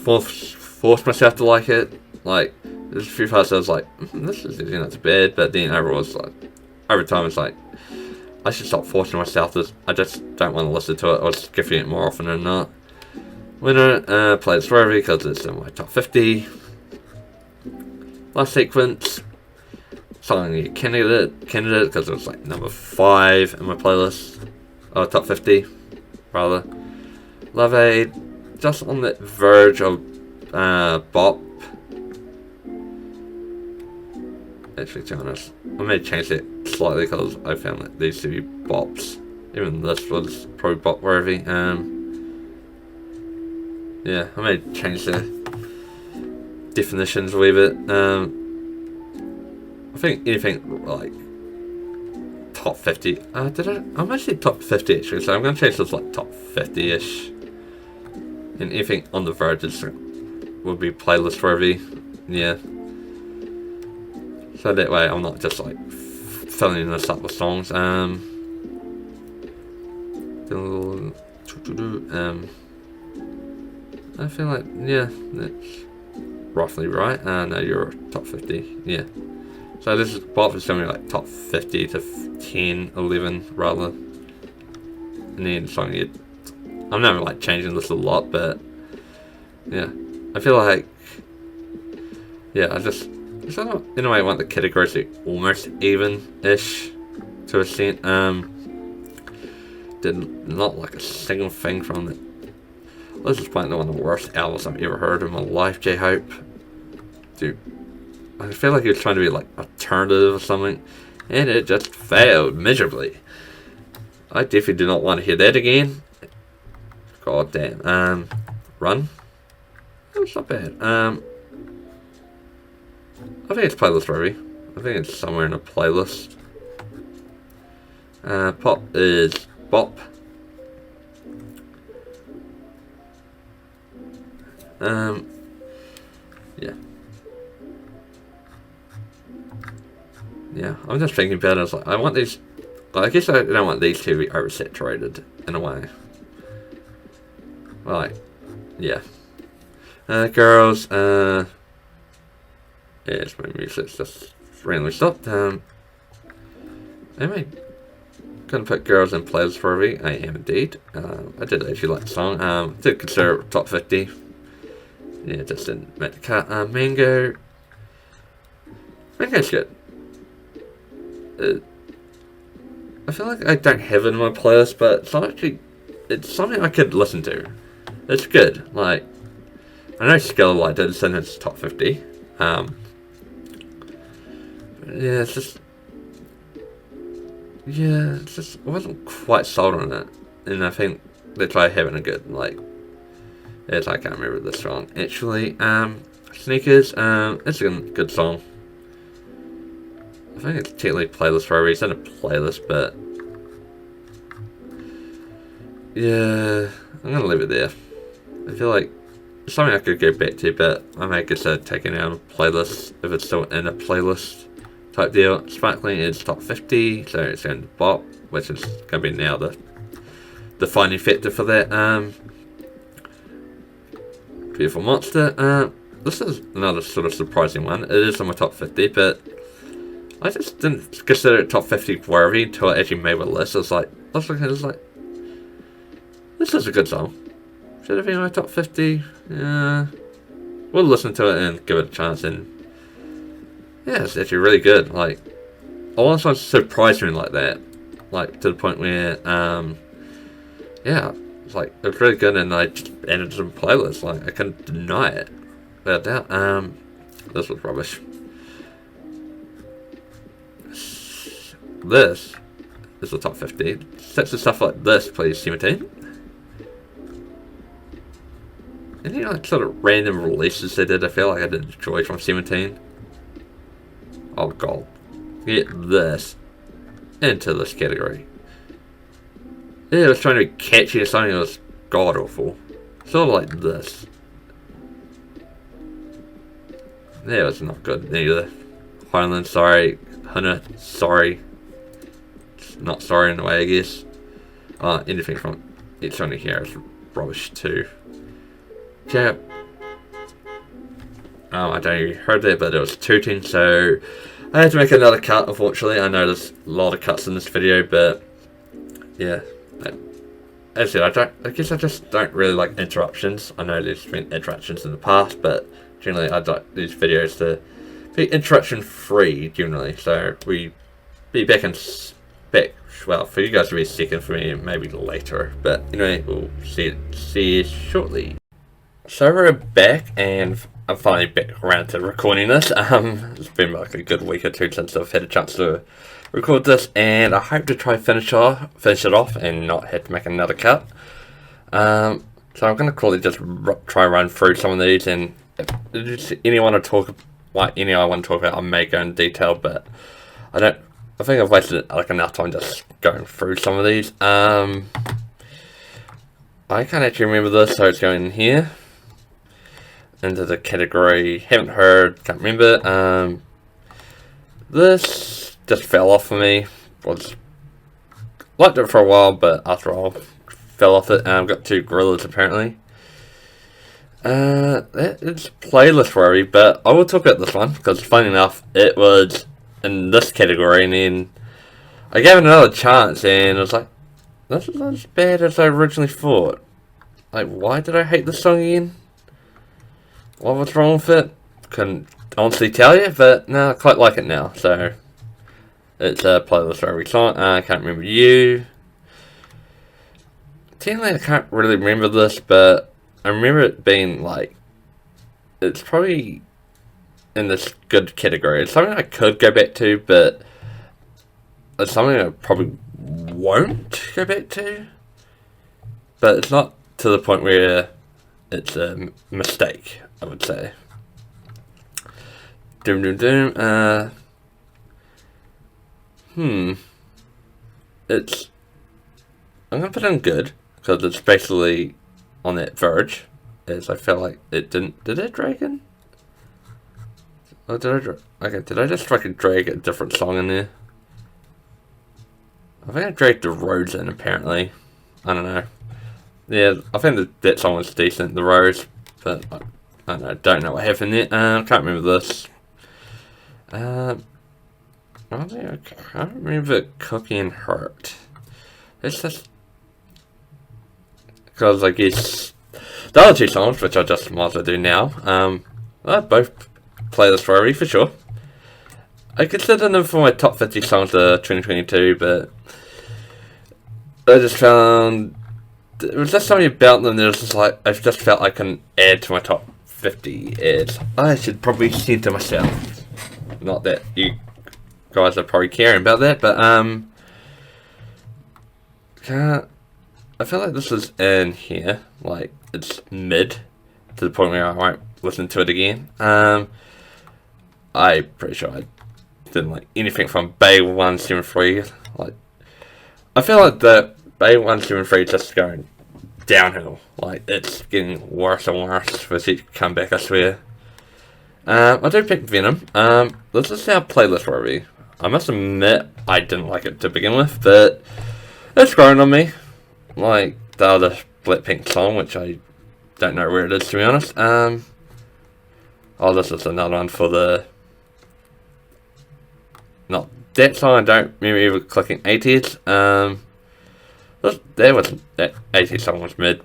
myself to like it. Like there's a few parts I was like, this is not too bad, but then overall it's like over time it's like I should stop forcing myself. I just don't want to listen to it. I was skipping it more often than not. Winner, play this forever because it's in my top 50. Last sequence. Song candidate because it was like number 5 in my playlist. Oh, top 50 rather. Love Aid, just on the verge of bop. Actually, to be honest, I may change it slightly because I found that these to be bops. Even this was probably bop worthy. Yeah, I may change the definitions a wee bit. I think anything like top 50. I'm actually top 50 actually, so I'm going to change this like top 50-ish. And anything on the verges will be playlist worthy. Yeah. So that way I'm not just like filling this up with songs. I feel like, yeah, that's roughly right. No, you're top 50. Yeah. So this is Pop is something like top 50 to 10, 11 rather. And then song I'm not like changing this a lot, but yeah, I feel like I just in a way I want the categories to almost even-ish to a extent. Did not like a single thing from it. This is probably one of the worst albums I've ever heard in my life, J-Hope. Dude, I feel like he was trying to be like alternative or something, and it just failed miserably. I definitely do not want to hear that again. God damn. Run. That's not bad. I think it's playlist worthy. I think it's somewhere in a playlist. Pop is bop. Yeah. Yeah, I'm just thinking about it. I was like, I want these. Well, I guess I don't want these to be oversaturated in a way. Like, yeah. Girls. Yes, my music's just randomly stopped. Am I gonna put girls in playlist for me? I am indeed. I did actually like the song. Did consider it top 50. Yeah, just didn't make the cut. Mango. Mango's good. I feel like I don't have it in my playlist, but it's not actually it's something I could listen to. It's good. Like, I know Skill like did it's in his top 50. Yeah, it's just I wasn't quite sold on it, and I think they try having a good like. Yes, I can't remember this song actually. Sneakers. It's a good song. I think it's technically playlist for a reason. It's in a playlist, but yeah, I'm gonna leave it there. I feel like it's something I could go back to, but I may consider taking it out of a playlist if it's still in a playlist type deal. Sparkling is top 50, so it's going to Bop, which is going to be now the defining factor for that. Beautiful Monster. This is another sort of surprising one. It is on my top 50, but I just didn't consider it top 50 worthy until I actually made my list. I was looking at it, like, this is a good song. Should it be in my top 50? Yeah. We'll listen to it and give it a chance, and yeah, it's actually really good. Like, all songs surprised me like that. Like, to the point where, yeah, it's like, it was really good, and I just added it to the playlist. Like, I couldn't deny it. Without doubt. This was rubbish. This is the top 50. Such stuff like this, please, 17. Any like sort of random releases they did, I feel like I did enjoy from 17. Oh god. Get this into this category. Yeah, it was trying to be catchy or something that was god awful. Sort of like this. Yeah, it's not good either. Highland, sorry. Hunter, sorry. It's not sorry in a way, I guess. Anything from It's Only Here is rubbish too. Yeah. I don't know if you heard that, but it was tooting, so I had to make another cut, unfortunately. I know there's a lot of cuts in this video, but yeah. As I said, I guess I just don't really like interruptions. I know there's been interruptions in the past, but generally I'd like these videos to be interruption free generally. So we be back well, for you guys to be second, for me maybe later. But anyway, we'll see you shortly. So we're back, and I'm finally back around to recording this. It's been like a good week or two since I've had a chance to record this, and I hope to try finish it off and not have to make another cut. So I'm gonna quickly just try run through some of these, and if there's any I want to talk about, I may go in detail, but I think I've wasted like enough time just going through some of these. I can't actually remember this, so it's going in here into the category haven't heard, can't remember. This just fell off for me. Liked it for a while, but after all, fell off it. Got two gorillas apparently. That is playlist worry, but I will talk about this one because funny enough, it was in this category, and then I gave it another chance, and I was like, this is not as bad as I originally thought. Like, why did I hate this song again? What was wrong with it? Couldn't honestly tell you, but no, I quite like it now. So it's a playlist for every song. I can't remember you. Technically, I can't really remember this, but I remember it being like, it's probably in this good category. It's something I could go back to, but it's something I probably won't go back to. But it's not to the point where it's a mistake, I would say. Doom doom doom. I'm gonna put it in good because it's basically on that verge. As I felt like it didn't. Did it drag in? Oh, did I just drag a different song in there? I think I dragged the Rose in apparently. I don't know. Yeah, I think that song was decent, the Rose, but I don't know what happened there. I can't remember this. I can't remember Cookie and Hurt. It's just because I guess the other two songs, which I just might as well do now, both playlist worthy for sure. I consider them for my top 50 songs of 2022, but I just found it was just something about them that was just like, I just felt I couldn't add to my top 50 ads. I should probably censor myself. Not that you guys are probably caring about that, but I feel like this is in here, like it's mid to the point where I won't listen to it again. I'm pretty sure I didn't like anything from Bay 173. Like, I feel like the Bay 173 is just going downhill. Like, it's getting worse and worse with each comeback, I swear. I do pick Venom. This is our playlist review. I must admit, I didn't like it to begin with, but it's growing on me. Like the other Blackpink song, which I don't know where it is, to be honest. Oh, this is another one for the... Not that song, I don't remember ever clicking 80s. That 80s song was mid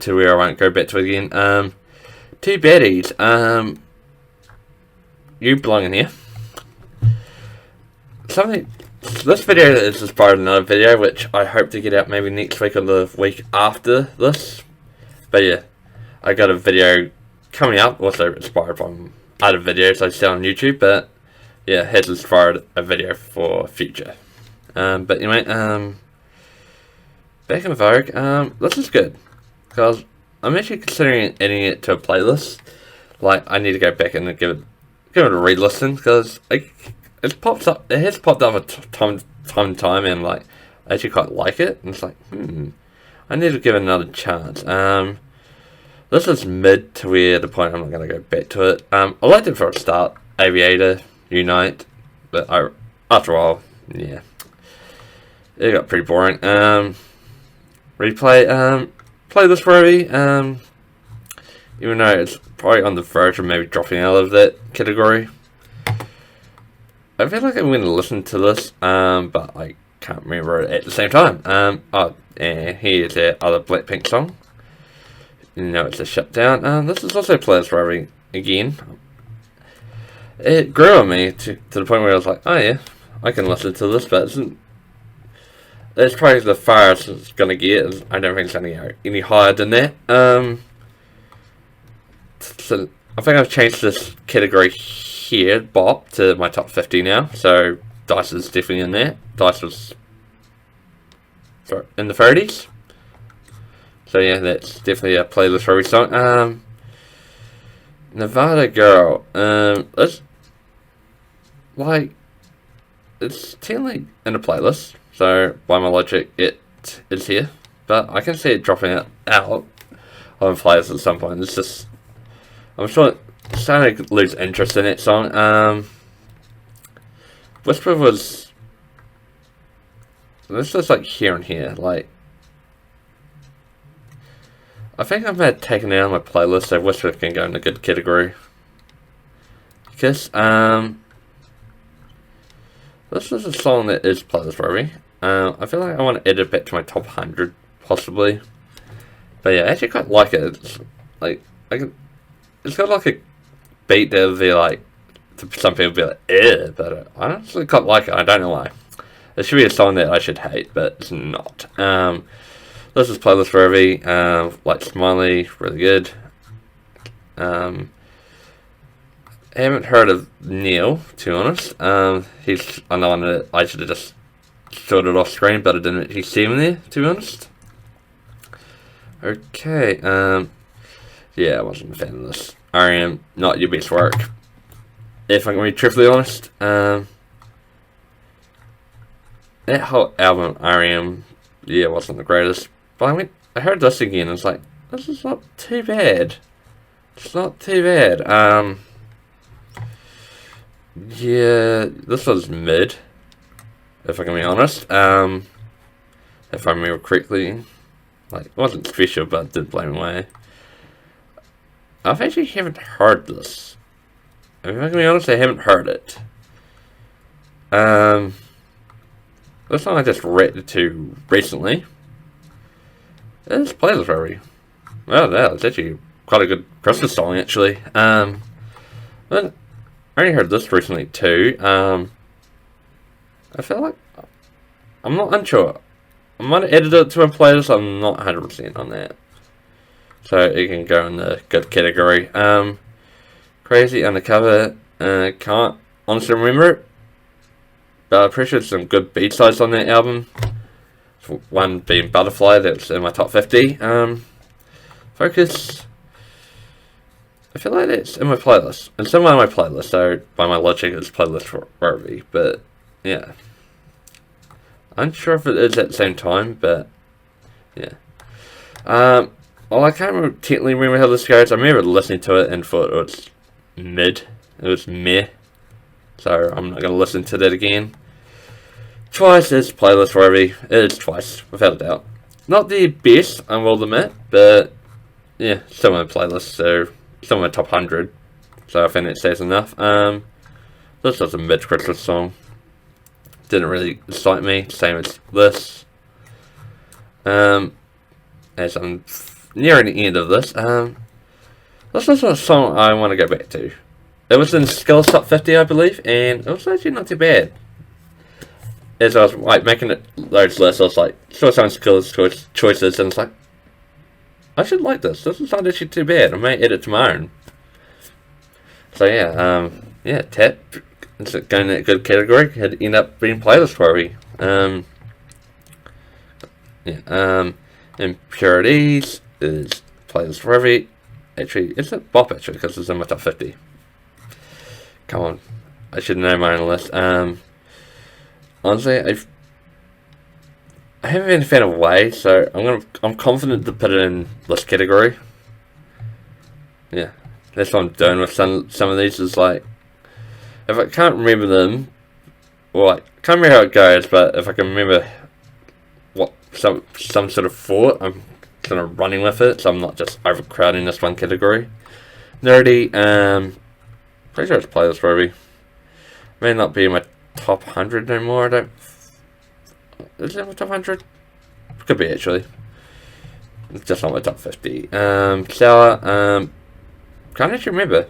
to where I won't go back to it again. Two baddies. You belong in here. This video is just part of another video, which I hope to get out maybe next week or the week after this. But yeah, I got a video coming out, also inspired from other videos I see on YouTube, but yeah, has inspired a video for future. But anyway, back in Vogue, this is good, because I'm actually considering adding it to a playlist. Like, I need to go back and give it a re-listen, because it has popped up time to time, and like, I actually quite like it, and it's like, I need to give it another chance. This is mid to where the point I'm not going to go back to it. I liked it for a start, Aviator, Unite, but after a while, yeah, it got pretty boring. Replay, play this Rory, even though it's probably on the verge of maybe dropping out of that category. I feel like I'm going to listen to this, but I can't remember it at the same time. And here's the other Blackpink song. You know, it's a shutdown. This is also Players Rory again. It grew on me to the point where I was like, oh yeah, I can listen to this, but it's probably the farthest it's going to get. I don't think it's going to go any higher than that. So I think I've changed this category here, Bop, to my top 50 now. So Dice is definitely in there. Dice was in the 30s. So yeah, that's definitely a playlist for every song. Nevada Girl. It's technically in a playlist, so by my logic, it is here. But I can see it dropping out on players at some point. It's just, I'm sure it's starting to lose interest in that song. Whisper was, this is like here and here. Like, I think I've had taken it out of my playlist, so Whisper can go in a good category. Because this is a song that is playlist for me. I feel like I want to add it back to my top 100, possibly. But yeah, I actually quite like it. It's like, it's got like a beat that would be like, to some people be like, but I honestly quite like it. I don't know why. It should be a song that I should hate, but it's not. This is playlist for every, like Smiley, really good. I haven't heard of Neil, to be honest. He's another one that I should have just sorted off screen, but I didn't actually see him there, to be honest. Okay, yeah, I wasn't a fan of this. R.E.M., not your best work. If I'm going to be truthfully honest, that whole album, R.E.M., yeah, wasn't the greatest. But I heard this again, and it's like, this is not too bad. It's not too bad. Yeah, this was mid, if I can be honest. If I remember correctly. Like, it wasn't special, but it did blow me away. I actually haven't heard this. If I can be honest, I haven't heard it. This song I just read to recently. It's playlist already. Well, yeah, it's actually quite a good Christmas song, actually. But I only heard this recently too. I feel like I'm not unsure. I might have edited it to my playlist. I'm not 100% on that. So it can go in the good category. Crazy Undercover. Can't honestly remember it. But I'm pretty sure there's some good B-sides on that album. One being Butterfly, that's in my top 50. Focus. I feel like that's in my playlist. It's in my playlist, so by my logic, it's playlist worthy. But yeah, I'm unsure if it is at the same time, but yeah. Well, I can't technically remember how this goes. I remember listening to it and thought it was mid. It was meh. So I'm not going to listen to that again. Twice is playlist worthy. It is Twice, without a doubt. Not the best, I will admit, but yeah, still my playlist, so still my top 100. So I think that says enough. This was a mid-Christmas song. Didn't really excite me, same as this. As I'm nearing the end of this, this is a song I want to go back to. It was in Skills Top 50, I believe, and it was actually not too bad. As I was like making those lists, I was like, saw some skills choices, and it's like, I should like this. This is not actually too bad. I may edit to my own. So yeah, Tap, it's going in that good category. Had end up being playlist worthy. Impurities is playlist worthy. Actually, it's a bop actually because it's in my top 50. Come on, I should know my own list. Honestly, I haven't been a fan of Way, so I'm confident to put it in this category. Yeah, that's what I'm doing with some of these. Is like, if I can't remember them, or like can't remember how it goes, but if I can remember what some sort of thought, I'm kind of running with it, so I'm not just overcrowding this one category. Nerdy, pretty sure it's playlist worthy. May not be in my top 100 no more. Is it my top 100? Could be actually. It's just not my top 50. Sour. Can't actually remember.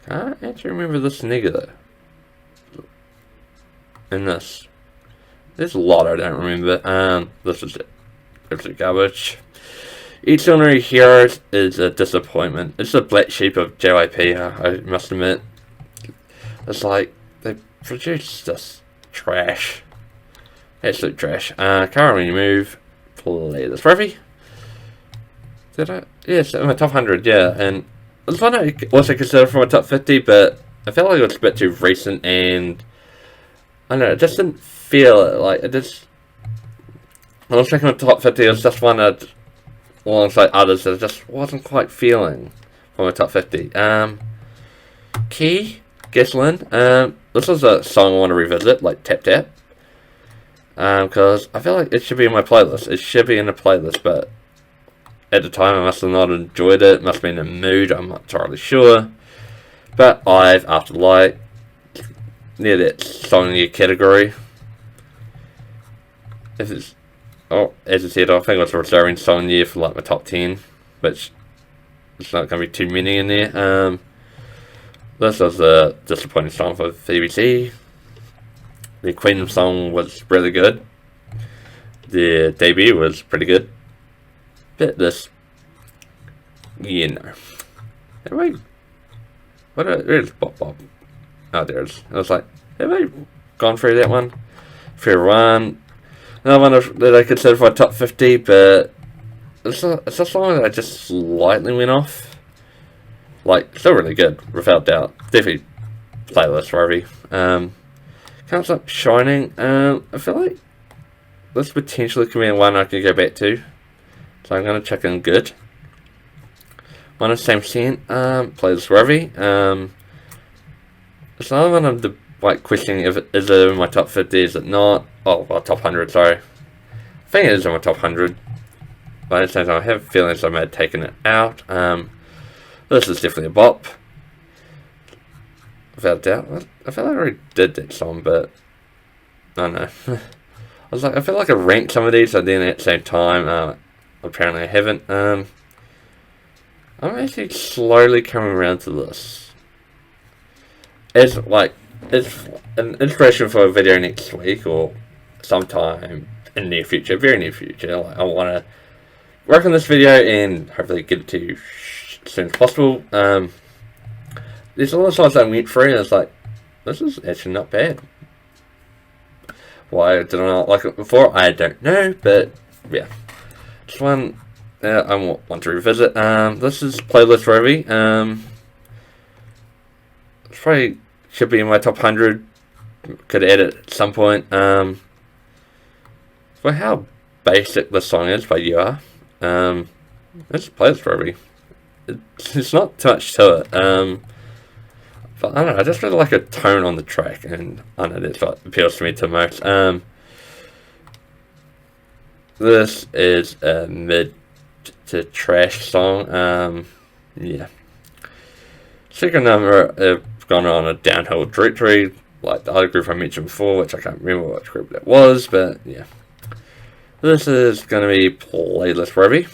Can't actually remember this nigga though. And this. There's a lot I don't remember. This is it. It's garbage. Each Ordinary Heroes is a disappointment. It's the black sheep of JYP, I must admit. It's like, they produce this trash. Absolute trash. Can't really move. Play this. Ruffy? Did I? Yes, in my top 100, yeah. And it's one I also considered for my top 50, but I felt like it was a bit too recent and I don't know, it just didn't feel it. Like, it just. When I was checking my top 50, it was just one that, alongside others, that I just wasn't quite feeling for my top 50. Key, Gasoline. This is a song I want to revisit, like Tap Tap. Because I feel like it should be in my playlist. It should be in the playlist, but at the time I must have not enjoyed it. Must have been in the mood, I'm not entirely sure. But I've, after like, near that song in your category. If it's, oh, as I said, I think I was reserving song year for like my top 10, which it's not going to be too many in there. This was a disappointing song for BBC. The Queen song was really good. The debut was pretty good. But this, you know. Anyway, where's Bop Bop? Oh, there it is. I was like, have I gone through that one? Fair one. Another one that I consider for my top 50, but it's a song that I just slightly went off. Like, still really good, without doubt. Definitely playlist worthy. Can't Stop Shining. I feel like this potentially could be one I could go back to. So I'm going to check in good. One of the same scene. Playlist worthy. It's another one of the like questioning if it is it in my top 50, is it not? Oh, well, top 100, sorry. I think it is in my top 100. But at the same time, I have feelings I may have taken it out. This is definitely a bop. Without a doubt. I feel like I already did that song, but I don't know. I was like, I feel like I ranked some of these, and then at the same time, apparently I haven't. I'm actually slowly coming around to this. As like it's an inspiration for a video next week or sometime in the near future, very near future. Like, I want to work on this video and hopefully get it to you as soon as possible. There's a lot of songs I went through and it's like, this is actually not bad. Why did I not like it before? I don't know, but yeah. This one I want to revisit. This is Playlist Rovi. It probably should be in my top 100. Could add it at some point. For how basic this song is by UR. It's Playlist Rovi. It's not too much to it. But I don't know, I just really like a tone on the track, and I don't know, that's what appeals to me the most. This is a mid to trash song. Yeah. Second number, I've gone on a downhill trajectory, like the other group I mentioned before, which I can't remember which group that was, but yeah. This is going to be Playlist Rovi,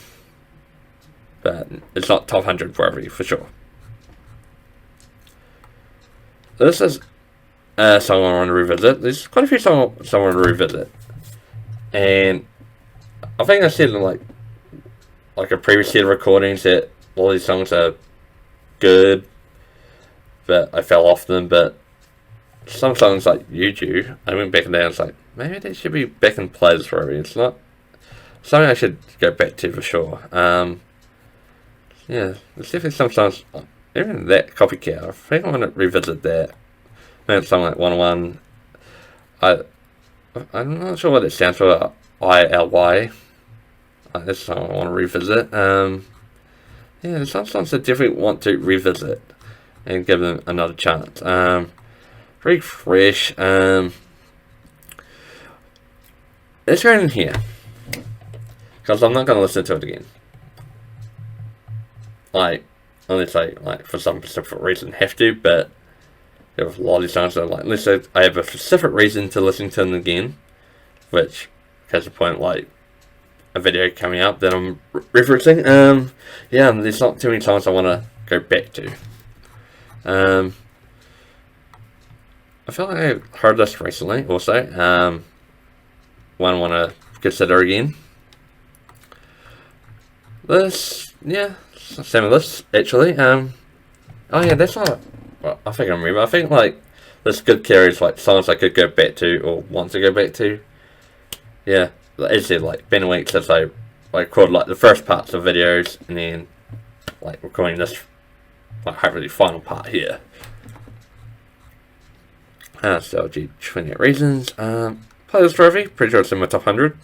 but it's not top 100 Rovi for sure. This is a song I want to revisit. There's quite a few songs I want to revisit. And I think I said in like a previous set of recordings that all these songs are good, but I fell off them. But some songs like You Do, I went back and down and was like, maybe they should be back in Playlist Rovi. It's not something I should go back to for sure. Yeah, there's definitely some songs. Even that Copycat, I think I want to revisit that. Maybe it's something like 101. I'm not sure what it stands for. ILY. That's something I want to revisit. Yeah, there's some songs I definitely want to revisit and give them another chance. Refresh. Let's go in here, because I'm not going to listen to it again. Unless I, for some specific reason, have to, but there was a lot of these songs that I'm like, unless I have a specific reason to listen to them again, which has a point like a video coming up that I'm referencing. Yeah, there's not too many songs I want to go back to. I feel like I heard this recently also. One I want to consider again. This, yeah. Same with this, actually. Oh yeah, that's not. Well, I think I remember. I think like this could carry like songs I could go back to or want to go back to. Yeah, as I said, like been a week since I recorded like the first parts of videos, and then like recording this hopefully final part here. So 28 Reasons. Playlist Rovi, pretty sure it's in my top 100.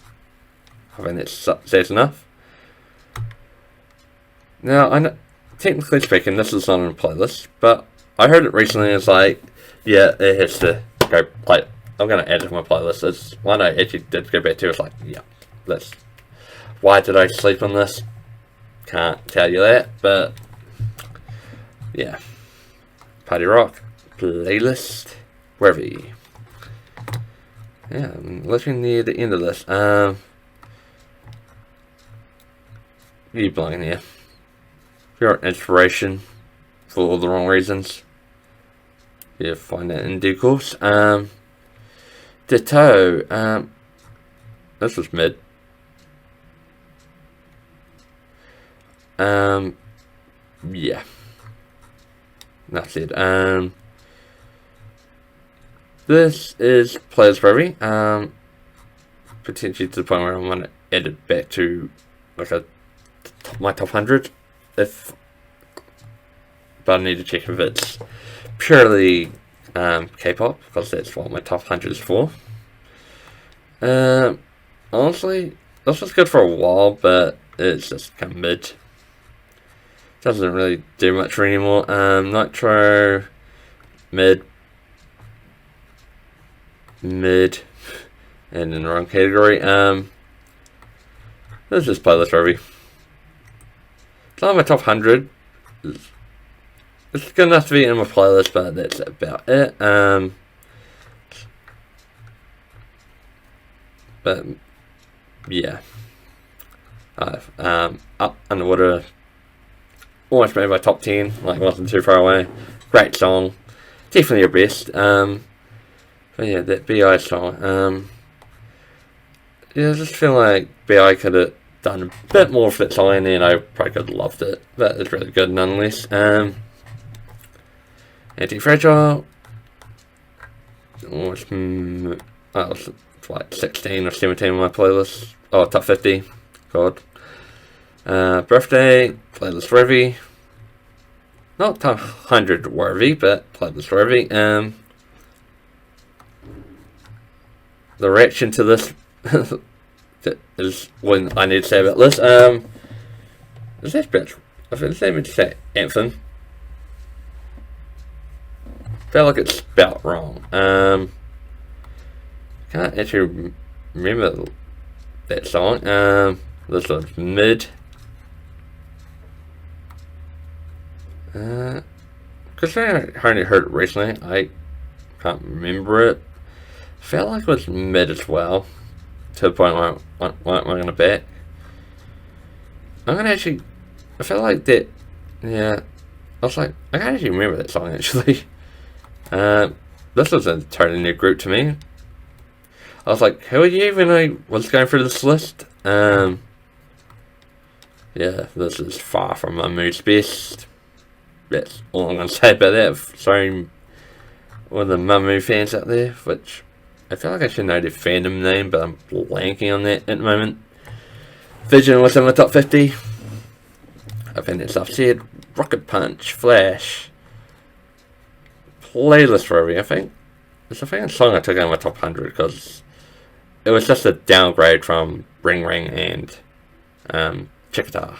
I think that says enough. Now, technically speaking, this is not on a playlist, but I heard it recently and it's like, yeah, it has to go, like, I'm going to add it to my playlist. It's one I actually did go back to. It's like, yeah, why did I sleep on this? Can't tell you that, but, yeah. Party Rock, Playlist, Rovi. Yeah, I'm looking near the end of this. You belong here. Pure inspiration for all the wrong reasons. You find that in due course. Ditto. This was mid. Yeah. That's it. This is Playlist Rovi. Potentially to the point where I'm gonna add it back to like my top 100. But I need to check if it's purely K-pop, because that's what my top 100 is for. Honestly, this was good for a while, but it's just kind of mid. Doesn't really do much for anymore. Nitro, mid, and in the wrong category. This is Playlist Rovi. It's not my top 100. It's good enough to be in my playlist, but that's about it. But yeah, Up Underwater almost made my top 10. Like, wasn't too far away. Great song. definitely her best. But yeah, that BI song. Yeah, I just feel like BI could have done a bit more for that song, and then I probably could have loved it. But it's really good nonetheless. Anti-Fragile was, was like 16 or 17 on my playlist. Oh, top 50. God. Birthday, playlist worthy. Not top 100 worthy, but playlist worthy. The reaction to this that is what I need to say about this. Is that bitch? I think they would say anthem. Feel like it's spelled wrong. Can't actually remember that song. This was mid. Because I hardly heard it recently, I can't remember it. Felt like it was mid as well, to the point where I'm going to bet. I'm going to actually, I felt like that, yeah, I was like, I can't actually remember that song actually. This was a totally new group to me. I was like, who are you when I was going through this list? Yeah, this is far from my mood's best. That's all I'm going to say about that. Sorry, one of the Mamu fans out there, which I feel like I should know their fandom name, but I'm blanking on that at the moment. Vision was in the top 50. I think that's upset. Rocket Punch, Flash, playlist for every, I think. It's a famous song I took out of my top 100 because it was just a downgrade from Ring Ring and Chiquita,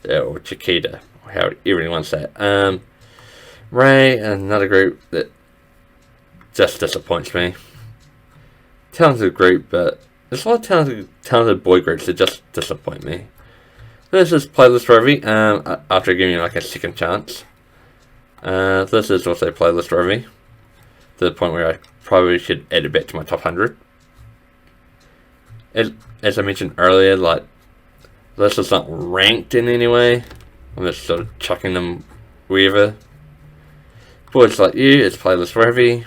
or Chiquita, or how everyone wants that. Ray, another group that just disappoints me. Talented group, but there's a lot of talented boy groups that just disappoint me. This is playlist worthy. After giving like a second chance. This is also playlist worthy, to the point where I probably should add it back to my top 100. As I mentioned earlier, like, this is not ranked in any way. I'm just sort of chucking them wherever. Boys Like You, it's playlist worthy.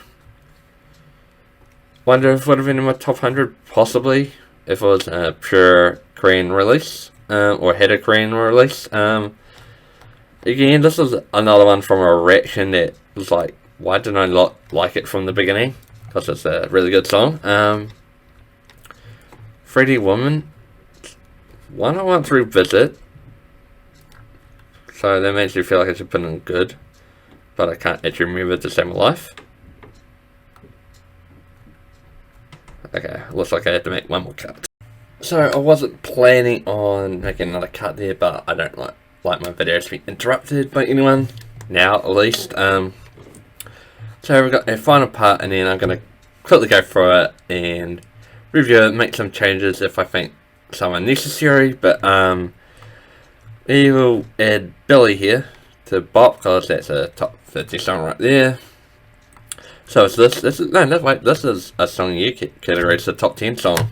Wonder if it would have been in my top 100, possibly, if it was a pure Korean release, or had a Korean release. Again, this is another one from a reaction that was like, why didn't I not like it from the beginning? Because it's a really good song. 3D Woman, one I want to revisit, so that makes me feel like I should put in good, but I can't actually remember to save my life. Okay, looks like I have to make one more cut. So I wasn't planning on making another cut there, but I don't like my videos to be interrupted by anyone, now at least. So we've got a final part, and then I'm going to quickly go through it and review it, make some changes if I think some are necessary, but we will add Billy here to Bop, because that's a top 50 song right there. So it's this is a song you category, it's a top 10 song.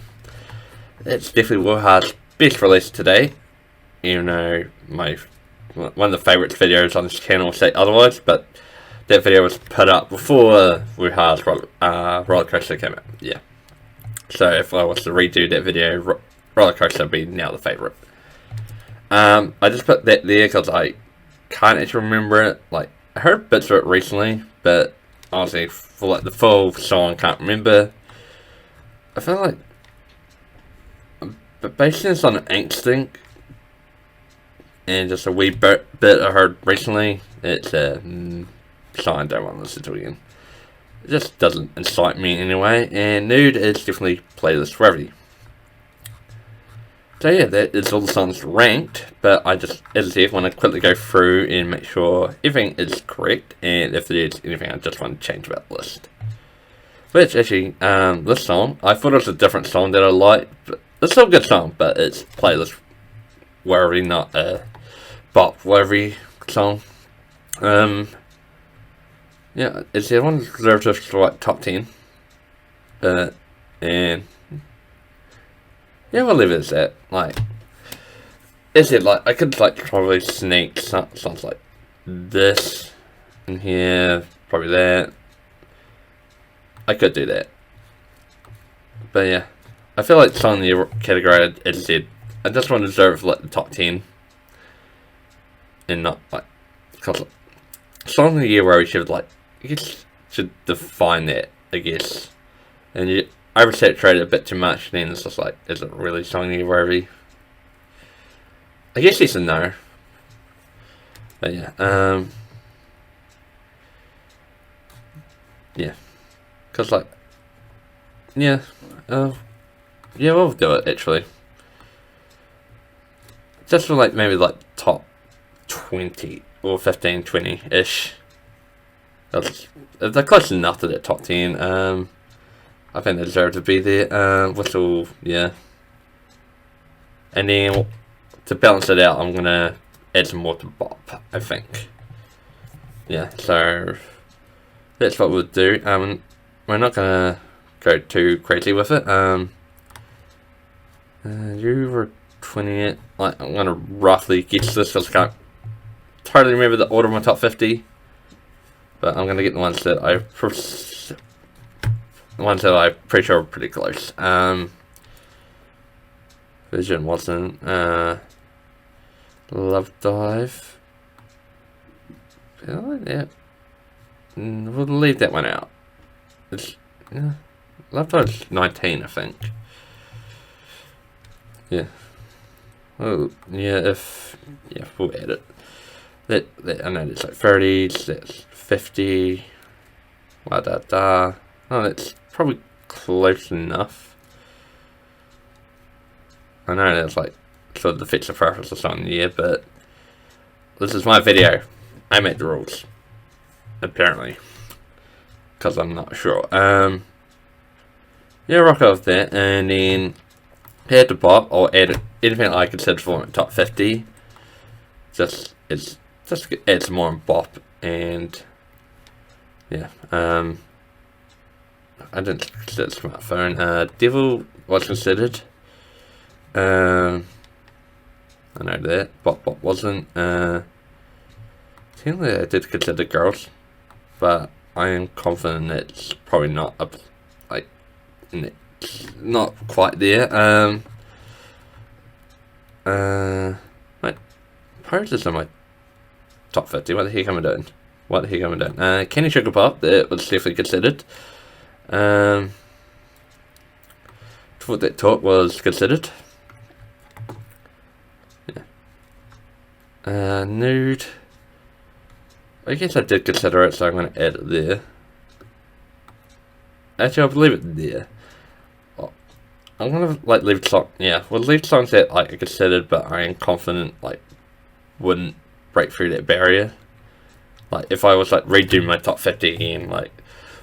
It's definitely Wuha's best release to date, even though one of the favourite videos on this channel say otherwise, but that video was put up before Wuha's Roller Coaster came out, yeah. So if I was to redo that video, Roller Coaster would be now the favourite. I just put that there because I can't actually remember it. Like, I heard bits of it recently, but honestly, for like the full song, I can't remember. I feel like, but basing this on Instinct and just a wee bit I heard recently, it's a song I don't want to listen to again. It just doesn't incite me in any way, and Nude is definitely playlist worthy. So yeah, that is all the songs ranked, but I just, as I said, want to quickly go through and make sure everything is correct, and if there's anything I just want to change about the list. Which actually, this song, I thought it was a different song that I liked, but it's still a good song, but it's playlist worthy, not a Bop worthy song. Yeah, it's the one deserves just like top 10. And yeah, we'll leave it as that. Like, is it like I could like probably sneak songs like this in here, probably that. I could do that. But yeah, I feel like Song of the Year category, as I said, I just want to deserve like the top 10. And not like, because like, Song of the Year where we should like, I guess, should define that, I guess. And you oversaturate it a bit too much, then it's just like, is it really Song of the Year worthy? I guess yes and no. But yeah, yeah. Because like, yeah, yeah, we'll do it actually. Just for like maybe like top 20 or 15, 20-ish. If they're close enough to that top 10, I think they deserve to be there. Whistle, yeah. And then to balance it out, I'm gonna add some more to Bop, I think. Yeah, so that's what we'll do. We're not gonna go too crazy with it. You were 20. Like, I'm gonna roughly guess this because I can't totally remember the order of my top 50. But I'm gonna get the ones that I'm pretty sure are pretty close. Vision wasn't. Love Dive. Yeah. We'll leave that one out. Yeah. Love Dive's 19, I think. Yeah. Oh, yeah, we'll add it. That I know that's like 30s, that's 50. Oh, that's probably close enough. I know that's like sort of defeats the purpose of Song of the Year, but this is my video. I make the rules. Apparently. Because I'm not sure. Yeah, rock off that, and then add to Pop, or add anything I consider for my top 50. Just add some more on Bop, and yeah, I didn't consider Smartphone. Devil was considered. I know that. Bop wasn't. Technically I did consider Girls, but I am confident it's probably not up, like, it's not quite there. Wait, Poses on my top 50. What the heck am I doing? Kenny Sugar Pop, that was definitely considered. What that talk was considered. Yeah. Nude. I guess I did consider it, so I'm going to add it there. Actually, I'll leave it there. I'm going to like leave songs. Yeah, we'll leave songs that like I considered, but I am confident like wouldn't break through that barrier. Like if I was like redoing my top 50 again, like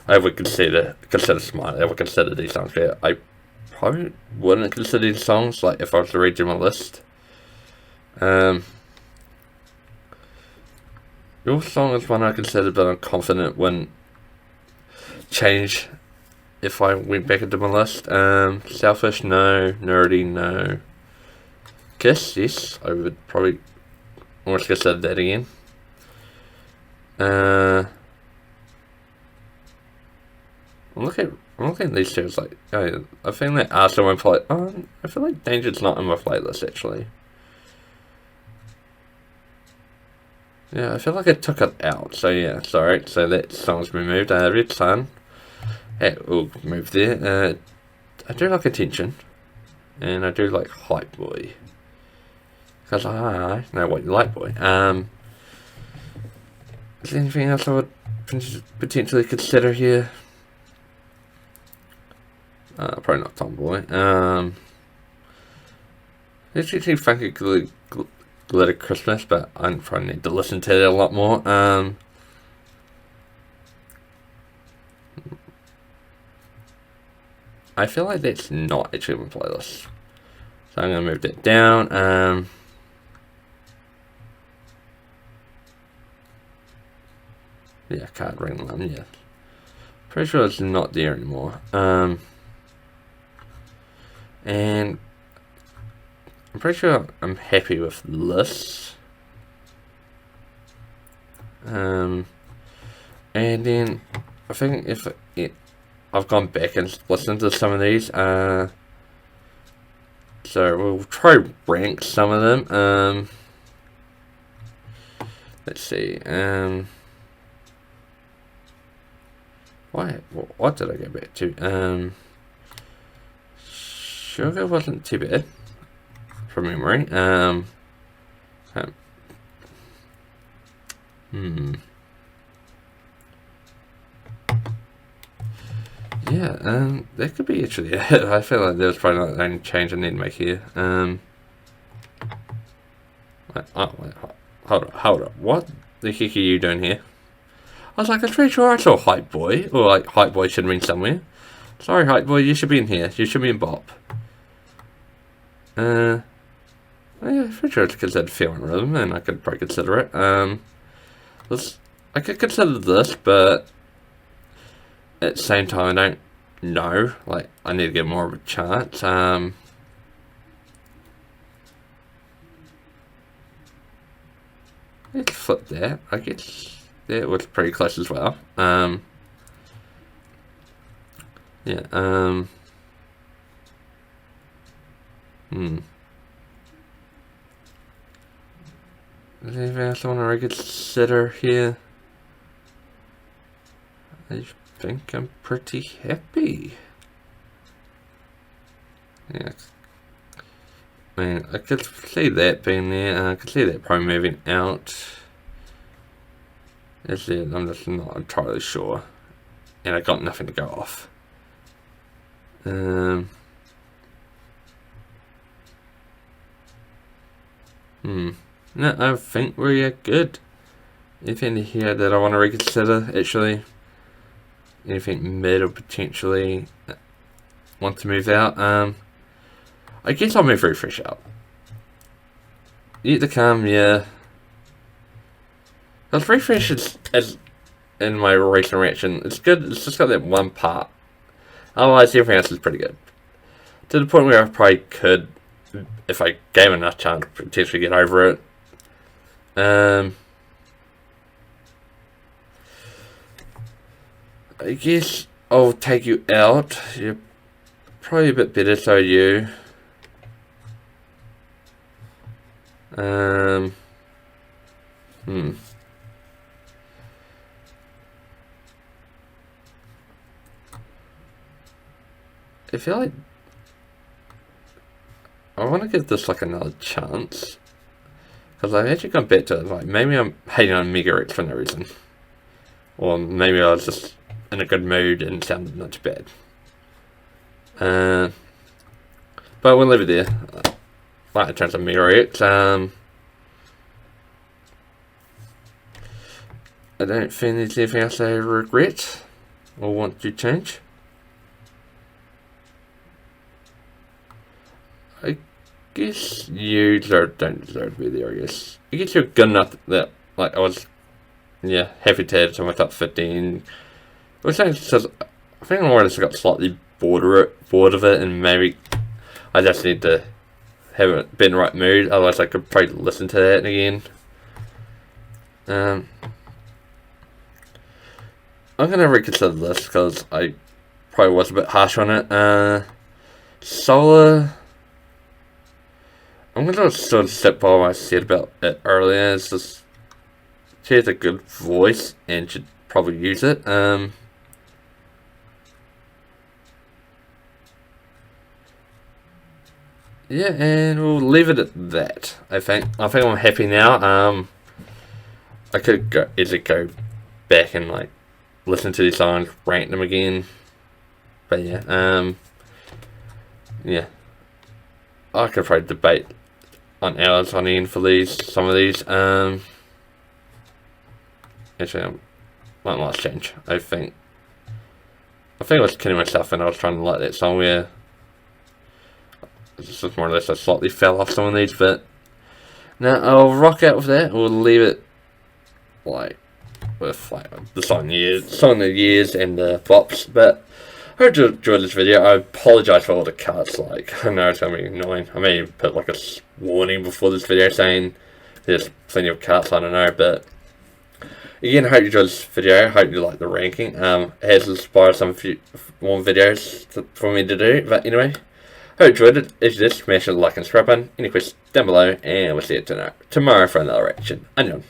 I would consider Smart. I would consider these songs. Yeah, I probably wouldn't consider these songs like if I was to redo my list. Your song is one I considered, but I'm confident wouldn't change if I went back into my list. Selfish, no. Nerdy, no. Kiss, yes. I would probably almost consider that again. I'm looking at these two. It's like, I think that Arsenal won't play. I feel like Danger's not in my playlist actually. Yeah, I feel like I took it out. So yeah, sorry. So that song's been moved. Red Sun. It will move there. I do like Attention, and I do like Hype Boy. Because I know what you like, boy. Is there anything else I would potentially consider here? Probably not Tomboy. It's usually Funky Glitter Christmas, but I probably need to listen to it a lot more. I feel like that's not actually on my playlist, so I'm gonna move that down. Yeah, Card Ring Line, yeah. Pretty sure it's not there anymore. And I'm pretty sure I'm happy with this. And then I think if I've gone back and listened to some of these, so we'll try rank some of them. Let's see. What did I go back to? Sugar wasn't too bad from memory. Yeah, that could be actually it. I feel like there's probably not the only change I need to make here. Hold up. What the heck are you doing here? I was like, I'm pretty sure I saw Hype Boy, or like Hype Boy should have been somewhere. Sorry, Hype Boy, you should be in here. You should be in Bop. Yeah, pretty sure it's considered Feeling Rhythm, and I could probably consider it. I could consider this, but at the same time, I don't know. Like, I need to get more of a chance. Let's flip that. I guess that was pretty close as well. Yeah. Is there anything else I want to reconsider here? I think I'm pretty happy. Yeah. I mean, I could see that being there. I could see that probably moving out. That's it. I'm just not entirely sure. And I got nothing to go off. No, I think we're good. Anything here that I want to reconsider, actually? Anything mid or potentially want to move out? I guess I'll move Refresh out. Yet to come, yeah. Because Refresh is, in my recent reaction, it's good. It's just got that one part. Otherwise, everything else is pretty good. To the point where I probably could, if I gave enough chance, potentially get over it. I guess I'll take you out. You're probably a bit better, so are you. I feel like I want to give this like another chance, because I've actually gone back to it. Like, maybe I'm hating on Mega X for no reason, or maybe I was just in a good mood and it sounded not too bad. But we'll leave it there. Like in terms of Mega X, I don't think there's anything else I regret or want to change. I guess you don't deserve to be there, I guess. I guess you're good enough that, like, I was, yeah, happy to add it to my top 15. Which I think I just got slightly bored of it, and maybe I just need to have it be in the right mood, otherwise I could probably listen to that again. I'm gonna reconsider this, because I probably was a bit harsh on it. Solar, I'm gonna sort of step by what I said about it earlier. It's just, she has a good voice and should probably use it. Yeah, and we'll leave it at that. I think I'm happy now. I could easily go back and like listen to these songs, rank them again. But yeah, yeah, I could probably debate on hours on end for some of these. Actually, I might change. I think I was kidding myself when I was trying to like that song where this is more or less I slightly fell off some of these, but now I'll rock out with that. We'll leave it like with like the song of the years and the flops. But I hope you enjoyed this video. I apologise for all the cuts. Like, I know it's gonna be annoying. I may put like a warning before this video saying there's plenty of cuts. I don't know, but Again, I hope you enjoyed this video. I hope you like the ranking. It has inspired some few more videos for me to do. But anyway, hope you enjoyed it. If you did, smash the like and subscribe button. Any questions down below, and we'll see you tomorrow for another reaction. Annyeong.